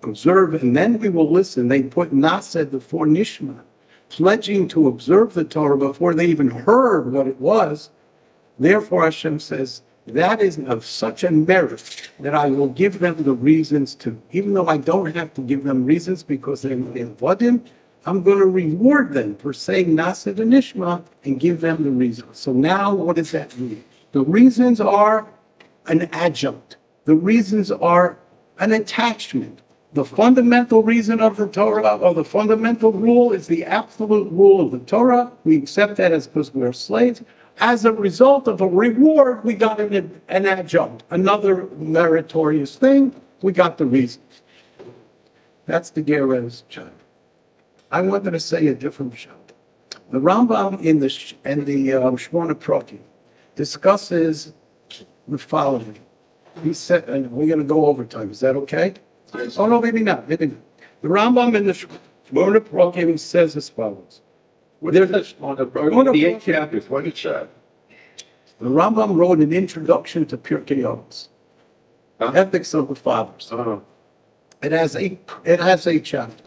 observe and then we will listen, they put Nasa before Nishma, pledging to observe the Torah before they even heard what it was. Therefore Hashem says, that is of such a merit that I will give them the reasons to, even though I don't have to give them reasons because they're vadim, I'm going to reward them for saying Nasa v'nishma and give them the reasons. So now what does that mean? The reasons are an adjunct. The reasons are an attachment. The fundamental reason of the Torah, or the fundamental rule, is the absolute rule of the Torah. We accept that as because we're slaves. As a result of a reward, we got an adjunct, another meritorious thing. We got the reasons. That's the Geras pshat. I wanted to say a different pshat. The Rambam in the Shmona Prokim discusses the following. He said, and we're going to go over time. Is that okay? Oh no, maybe not. Maybe not. The Rambam in the Shmona Prokim says as follows. There's a the 8 chapters, what is that? The Rambam wrote an introduction to Pirkei Avos, Ethics of the Fathers. It has 8 chapters.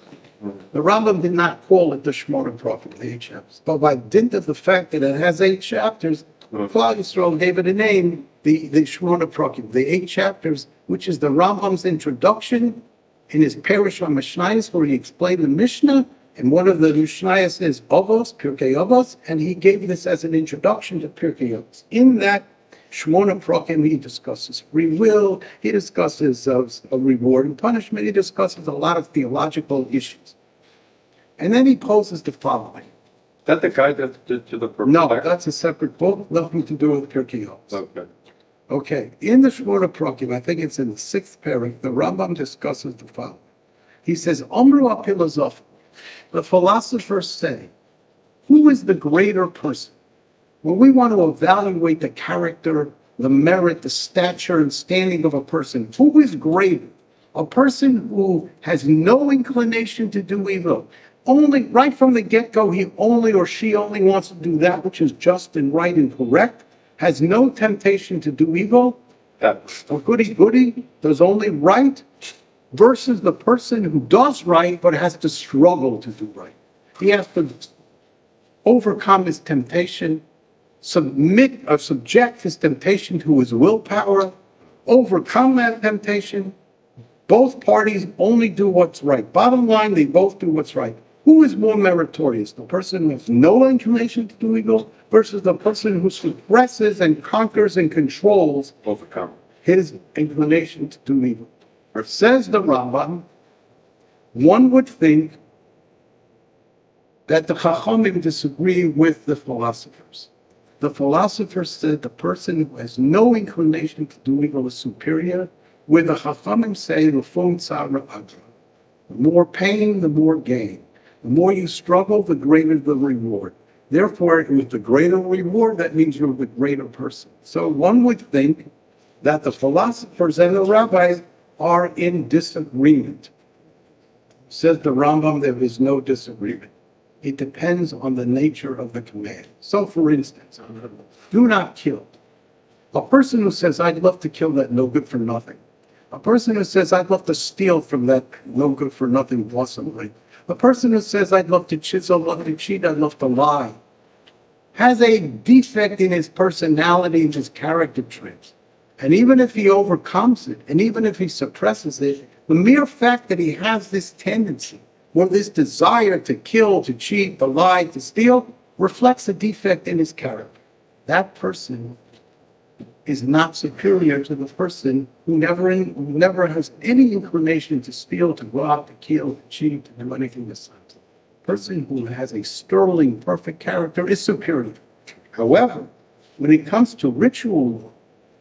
The Rambam did not call it the Shmona Prokim, the 8 chapters. But by dint of the fact that it has 8 chapters, Klal Yisrael gave it a name, the Shmona Prokim, the 8 chapters, which is the Rambam's introduction in his Perush HaMishnayos, where he explained the Mishnah, and one of the Mishnayos is Avos, Pirkei Avos, and he gave this as an introduction to Pirkei Avos. In that Shmona Prokim, he discusses free will, he discusses a reward and punishment, he discusses a lot of theological issues. And then he poses the following. Is that the guide to the purple? No, that's a separate book, nothing to do with Pirkei Avos. Okay. Okay, in the Shmona Prokim, I think it's in the 6th parak, the Rambam discusses the following. He says, Omru HaPhilosophim, the philosophers say, who is the greater person? When we want to evaluate the character, the merit, the stature and standing of a person, who is greater? A person who has no inclination to do evil. Only, right from the get-go, he only or she only wants to do that which is just and right and correct, has no temptation to do evil, or goody-goody, does only right, versus the person who does right but has to struggle to do right. He has to overcome his temptation, subject his temptation to his willpower, overcome that temptation. Both parties only do what's right. Bottom line, they both do what's right. Who is more meritorious? The person with no inclination to do evil versus the person who suppresses and conquers and controls Overcome. his inclination to do evil. Says the Rambam, one would think that the Chachamim disagree with the philosophers. The philosophers said the person who has no inclination to do evil is superior, where the Chachamim say, L'fum tzara agra. The more pain, the more gain. The more you struggle, the greater the reward. Therefore, with the greater reward, that means you're the greater person. So one would think that the philosophers and the rabbis are in disagreement. Says the Rambam, there is no disagreement. It depends on the nature of the command. So for instance, do not kill. A person who says, I'd love to kill that no good for nothing. A person who says, I'd love to steal from that no good for nothing awesomely. A person who says, I'd love to chisel, love to cheat, I'd love to lie, has a defect in his personality and his character traits. And even if he overcomes it, and even if he suppresses it, the mere fact that he has this tendency, or this desire to kill, to cheat, to lie, to steal, reflects a defect in his character. That person is not superior to the person who never has any inclination to steal, to go out, to kill, to cheat, to do anything besides. The person who has a sterling, perfect character is superior. However, when it comes to ritual,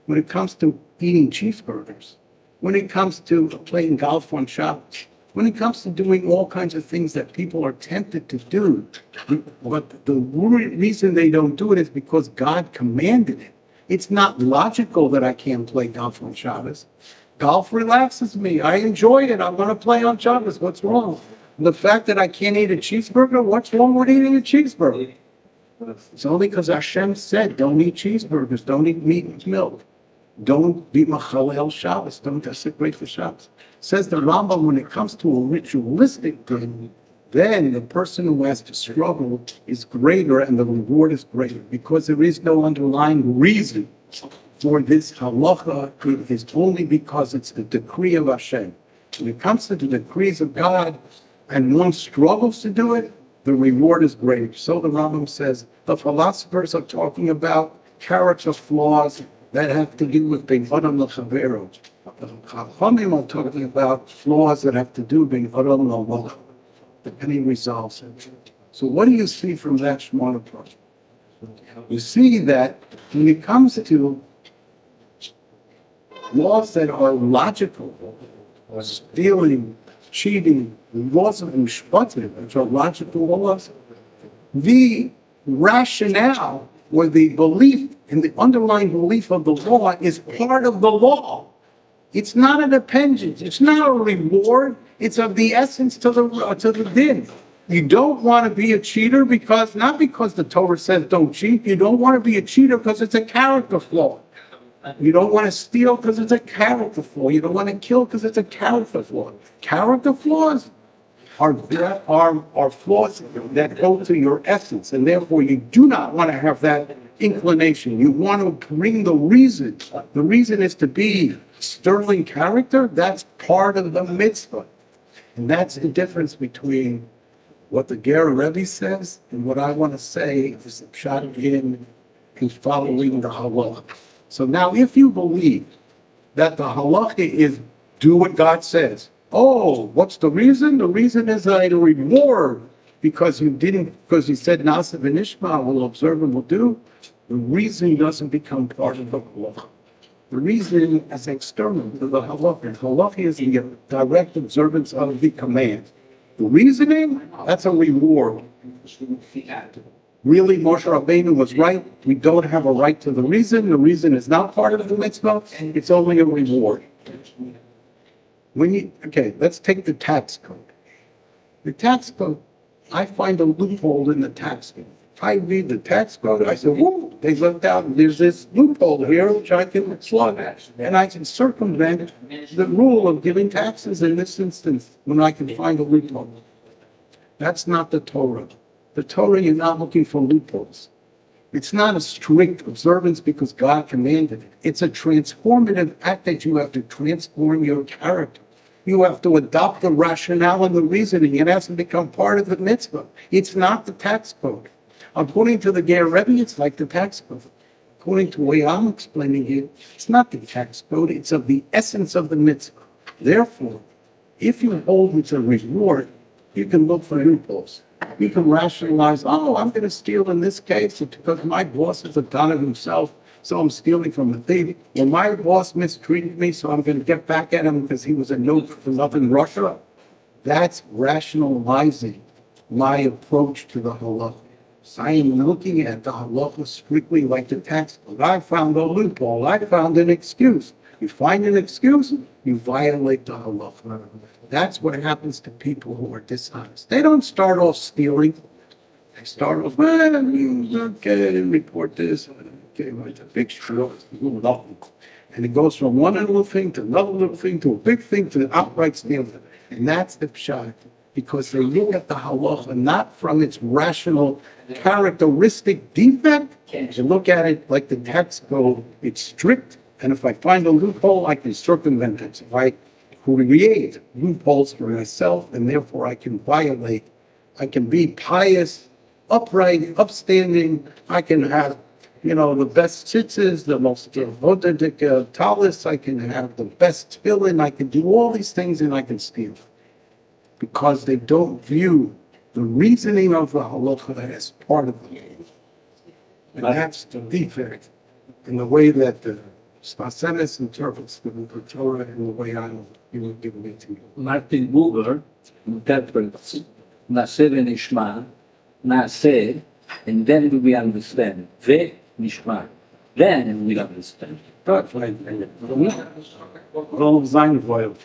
when it comes to eating cheeseburgers, when it comes to playing golf on Shabbos, when it comes to doing all kinds of things that people are tempted to do, but the reason they don't do it is because God commanded it. It's not logical that I can't play golf on Shabbos. Golf relaxes me. I enjoy it. I'm going to play on Shabbos. What's wrong? The fact that I can't eat a cheeseburger, what's wrong with eating a cheeseburger? It's only because Hashem said, don't eat cheeseburgers, don't eat meat and milk. Don't be machalel Shabbos, don't desecrate the Shabbos. Says the Rambam, when it comes to a ritualistic thing, then the person who has to struggle is greater and the reward is greater because there is no underlying reason for this halacha. It is only because it's the decree of Hashem. When it comes to the decrees of God and one struggles to do it, the reward is greater. So the Rambam says the philosophers are talking about character flaws that have to do with being adam l'chavero. The Chachamim are talking about flaws that have to do with being adam l'malach. And he resolves it. So what do you see from that Shmona Prokim? You see that when it comes to laws that are logical, stealing, cheating, laws of mishpatim, which are logical laws, the rationale or the belief and the underlying belief of the law is part of the law. It's not an appendage. It's not a reward. It's of the essence to the din. You don't want to be a cheater not because the Torah says don't cheat. You don't want to be a cheater because it's a character flaw. You don't want to steal because it's a character flaw. You don't want to kill because it's a character flaw. Character flaws are flaws that go to your essence, and therefore you do not want to have that inclination. You want to bring the reason. The reason is to be sterling character. That's part of the mitzvah. And that's the difference between what the Ger Rebbe says and what I want to say is the pshat in following the halakha. So now if you believe that the halakha is do what God says, oh, what's the reason? The reason is a reward because you said Nasa v'nishma, will observe and will do. The reason doesn't become part of the halakha. The reason is external to the halakha. Halakha is the direct observance of the command. The reasoning, that's a reward. Really, Moshe Rabbeinu was right. We don't have a right to the reason. The reason is not part of the mitzvah. It's only a reward. Okay, let's take the tax code. The tax code, I find a loophole in the tax code. If I read the tax code, I say, whoa, they left out, there's this loophole here which I can plug, and I can circumvent the rule of giving taxes in this instance when I can find a loophole. That's not the Torah. The Torah, you're not looking for loopholes. It's not a strict observance because God commanded it. It's a transformative act that you have to transform your character. You have to adopt the rationale and the reasoning. It has to become part of the mitzvah. It's not the tax code. According to the Ger Rebbe, it's like the tax code. According to the way I'm explaining it, it's not the tax code. It's of the essence of the mitzvah. Therefore, if you hold it's a reward, you can look for loopholes. You can rationalize, oh, I'm going to steal in this case because my boss is a don of himself, so I'm stealing from the thief. Or my boss mistreated me, so I'm going to get back at him because he was a no-for-nothing Russia. That's rationalizing my approach to the halakha. I am looking at the halakha strictly like the tax code. I found a loophole. I found an excuse. You find an excuse, you violate the halakha. That's what happens to people who are dishonest. They don't start off stealing. They start off, well, okay, report this. Okay, it's a big shul, nothing. And it goes from one little thing to another little thing to a big thing to outright stealing. And that's the pshat. Because they look at the halacha not from its rational characteristic defect. They look at it like the tax code. It's strict, and if I find a loophole, I can circumvent it. So I create loopholes for myself, and therefore I can violate. I can be pious, upright, upstanding. I can have, the best tzitzis, the most vodadik talis. I can have the best tefillin. I can do all these things, and I can steal. Because they don't view the reasoning of the halakha as part of the law. And that's the defect in the way that the Sfasenis interprets the Torah and the way I'm giving it to you. Martin Buber interprets Naseh v'nishma, Naseh, and then we understand. Ve-nishma. Then we understand. That's right. All Zayin Voil.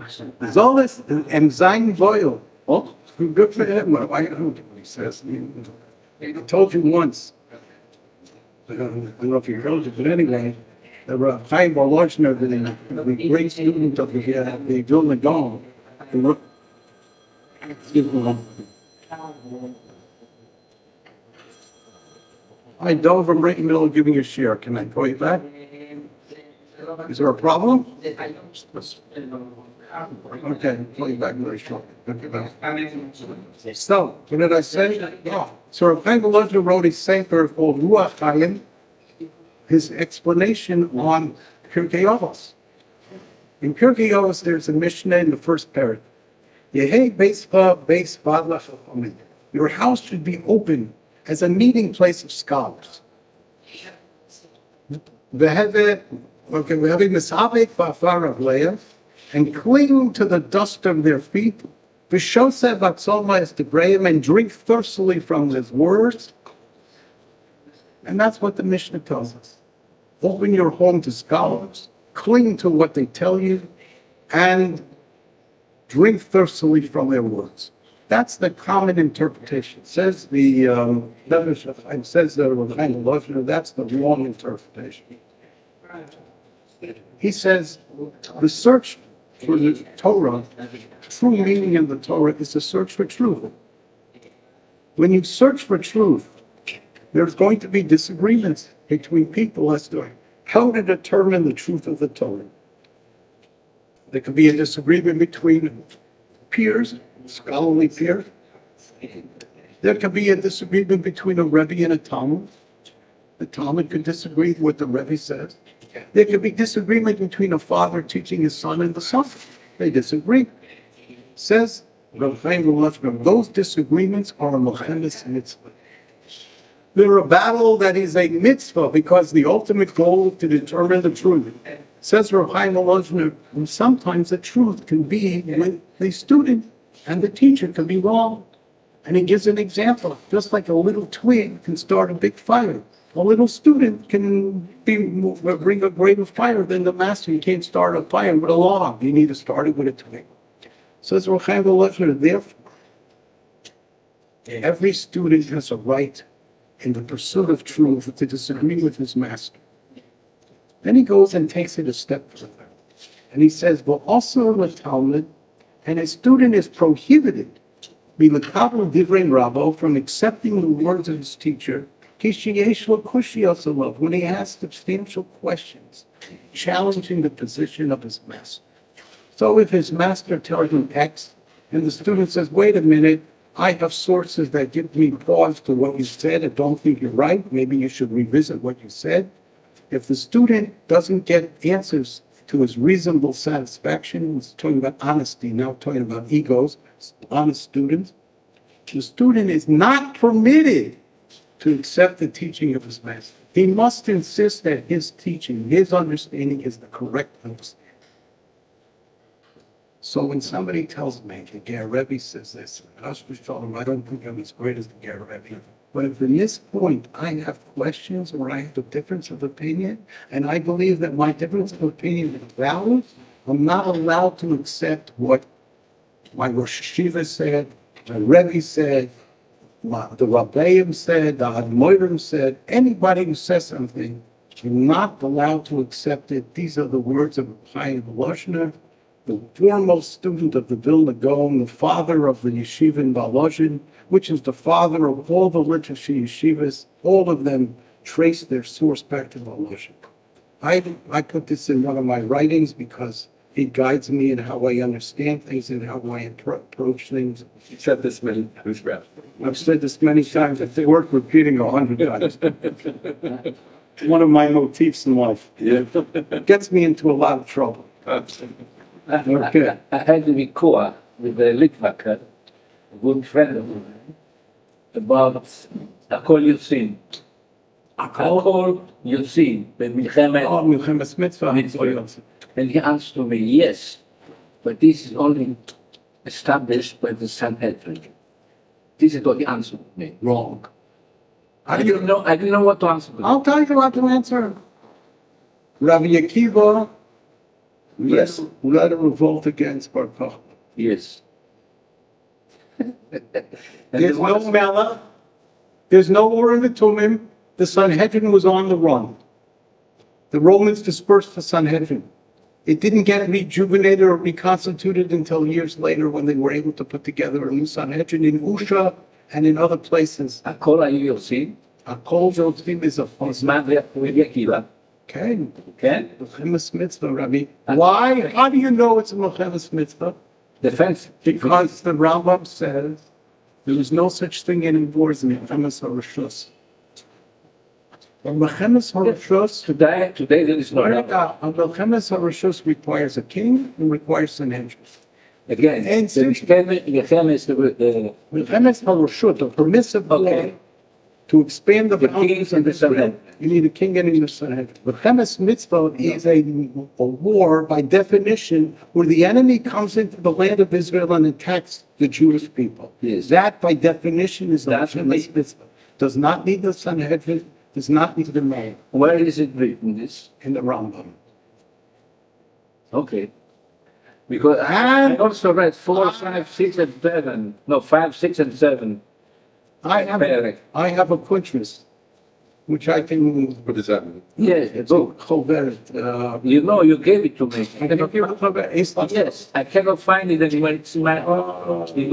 Zolis and Zayin Voil. Oh, good for him. I don't know what he says. I told you once. I don't know if you heard it, but anyway, the Rabbi Volozhner, the great student of the Vilna Gaon, I dove from right in the middle of giving you a share. Can I call you back? Is there a problem? Okay, I'll call you back very shortly. So, what did I say? Oh. So Rabbi Volozhner wrote a sefer called Ruach Hayim, his explanation on Pirkei Avos. In Pirkei Avos, there's a Mishnah in the first paragraph. Yehei beischa beis vadla chachamim. Your house should be open as a meeting place of scholars. and cling to the dust of their feet, v'shoseh v'atzoma es debrayim, and drink thirstily from his words. And that's what the Mishnah tells us. Open your home to scholars, cling to what they tell you, and drink thirstily from their words. That's the common interpretation. Says the Midrash Rechavia, says the Rabbi, that's the wrong interpretation. He says the search for the Torah, true meaning in the Torah, is the search for truth. When you search for truth, there's going to be disagreements between people as to how to determine the truth of the Torah. There could be a disagreement between peers, scholarly peers. There could be a disagreement between a Rebbe and a Talmud. The Talmud could disagree with what the Rebbe says. There could be disagreement between a father teaching his son and the son. They disagree. Says those disagreements are a mochemes mitzvah. They're a battle that is a mitzvah because the ultimate goal is to determine the truth. Says Rabbi, sometimes the truth can be with the student and the teacher can be wrong. And he gives an example. Just like a little twig can start a big fire. A little student can bring a greater fire than the master. You can't start a fire with a log. You need to start it with a twig. Says Rabbi, therefore, every student has a right in the pursuit of truth to disagree with his master. Then he goes and takes it a step further. And he says, but also the Talmud, and a student is prohibited from accepting the words of his teacher when he has substantial questions, challenging the position of his master. So if his master tells him X, and the student says, wait a minute, I have sources that give me pause to what you said. I don't think you're right. Maybe you should revisit what you said. If the student doesn't get answers to his reasonable satisfaction, he's talking about honesty, now talking about egos, honest students, the student is not permitted to accept the teaching of his master. He must insist that his teaching, his understanding is the correct understanding. So when somebody tells me the Ger Rebbe says this, I don't think I'm as great as the Ger Rebbe. But if in this point I have questions or I have a difference of opinion, and I believe that my difference of opinion is valid, I'm not allowed to accept what my Rosh Hashiva said, my Rebbe said, the Rabbi said, the Admorim said. Anybody who says something, you're not allowed to accept it. These are the words of Chaim Volozhiner, the foremost student of the Vilna Gaon, the father of the yeshiva in Volozhin, which is the father of all the literature yeshivas. All of them trace their source back to Volozhin. I put this in one of my writings because it guides me in how I understand things and how I approach things. You said this many times, Rabbi. I've said this many times. It's worth repeating 100 times. It's one of my motifs in life. Yeah. It gets me into a lot of trouble. Okay. I had a Vikua with the Litvaker, a good friend of mine, about Akol Yosin. Akol Yosin, Milchemes Mitzvah. And he answered to me, yes, but this is only established by the Sanhedrin. This is what he answered me. Wrong. I didn't know what to answer. I'll tell you what to answer. Rabbi Akiva Yes. led a revolt against Bar Kokhba. Yes. There's no Melech. There's no Urim Tumim. The Sanhedrin was on the run. The Romans dispersed the Sanhedrin. It didn't get rejuvenated or reconstituted until years later when they were able to put together a new Sanhedrin in Usha and in other places. Akol Yosin. Akol Yosin is a Akiva. Okay. Okay. Milchemes Mitzvah, Rabbi. Why? How do you know it's a Milchemes Mitzvah? Defense. Because the Rambam says there is no such thing anymore as Milchemes HaRashus. Milchemes HaRashus, Today there is no. Milchemes HaRashus requires a king and requires Sanhedrin. Again, And the Milchemes Milchemes HaRashut, the permissive law, Okay. To expand the The king boundaries and of the Israel, Sanhedrin. you need a king and a Sanhedrin. But Chemes Mitzvah is a war by definition where the enemy comes into the land of Israel and attacks the Jewish people. Yes. That by definition is a That's Chemes the- Mitzvah. Does not need the Sanhedrin, does not need the man Where is it written, this? in the Rambam. Okay. Because I also read 4, 5, 6, and 7. No, 5, 6, and 7. Perek. I have a Kuntres, which I can, What does that mean? Yes, the it's a book. Choveret. You know, you gave it to me. I think you're Choveret. Yes, I cannot find it anywhere. It's in my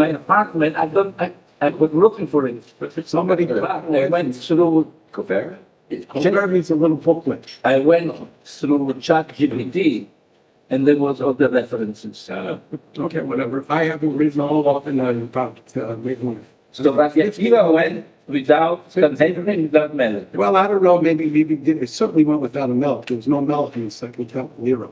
apartment. I was looking for it. Somebody. I went through. Kofar? Choveret is a little booklet. I went through ChatGPT, and there was all the references. Okay, whatever. I haven't written all of it about Midwife. So Rabbi Akiva went without Sanhedrin, without Melech. Well, I don't know, maybe it certainly went without a milk. There was no milk in the second temple era.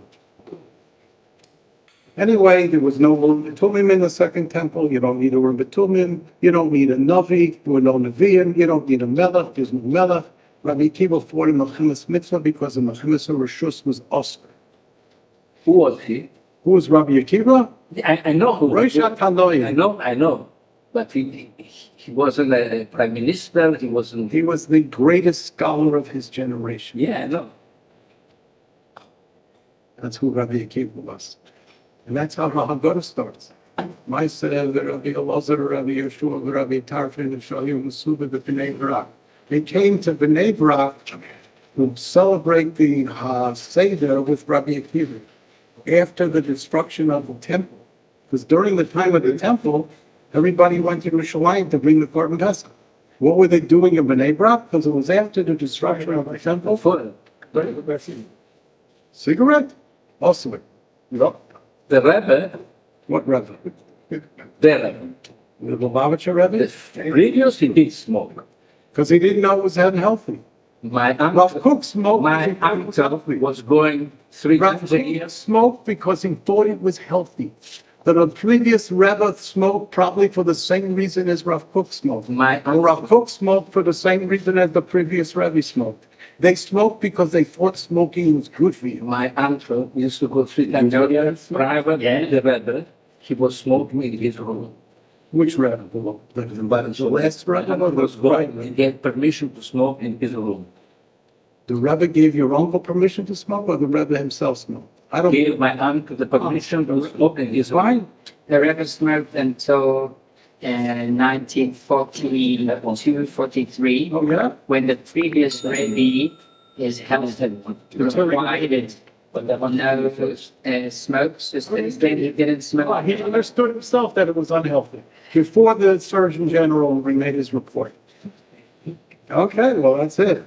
Anyway, there was no Betumim in the second temple. You don't need a Betumim. You don't need a Navi. There were no Nevi'im. You don't need a Melech. There's no Melech. Rabbi Akiva fought in Mechilas Mitzvah because the Mechilas Rishus was Oscar. Who was he? Who was Rabbi Akiva? I know who. Rosh Tanoim. I know. But he wasn't a prime minister. He wasn't. He was the greatest scholar of his generation. Yeah, I know. That's who Rabbi Akiva was. And that's how the Haggadah starts. Ma'aseh Rabbi Elazar, Rabbi Yeshua, Rabbi Tarfon, and Shalim Musuba, the Bnei Brak. They came to Bnei Brak to celebrate the Seder with Rabbi Akiva after the destruction of the temple. Because during the time of the temple, everybody went to Yerushalayim to bring the Korban Pesach. What were they doing in Bnei Brak? Because it was after the destruction of the temple. Cigarette? Also, The Rebbe, what Rebbe? the Rebbe. The Lubavitcher Rebbe? The previous he did smoke. Because he didn't know it was unhealthy. My Rav uncle, Kook smoked my because he thought it was uncle healthy. was going 3 Rav times a Kook year. smoked because he thought it was healthy. The previous Rebbe smoked probably for the same reason as Rav Kook smoked. My Or Rav uncle, Kook smoked for the same reason as the previous Rebbe smoked. They smoked because they thought smoking was good for you. my uncle used to go 3 times a year, private, the Rebbe. He was smoking in his room. Which Rebbe? The last My Rebbe? uncle was Right. going, he had permission to smoke in his room. The Rebbe gave your uncle permission to smoke, or the Rebbe himself smoked? I don't. Gave my uncle the permission to smoke in his room. Fine. The Rebbe smoked until 1942, 43, Oh, yeah? when the previous Rebbe, his health had provided no smokes, just then he didn't smoke. He understood himself that it was unhealthy before the Surgeon General remade his report. Okay, well, that's it.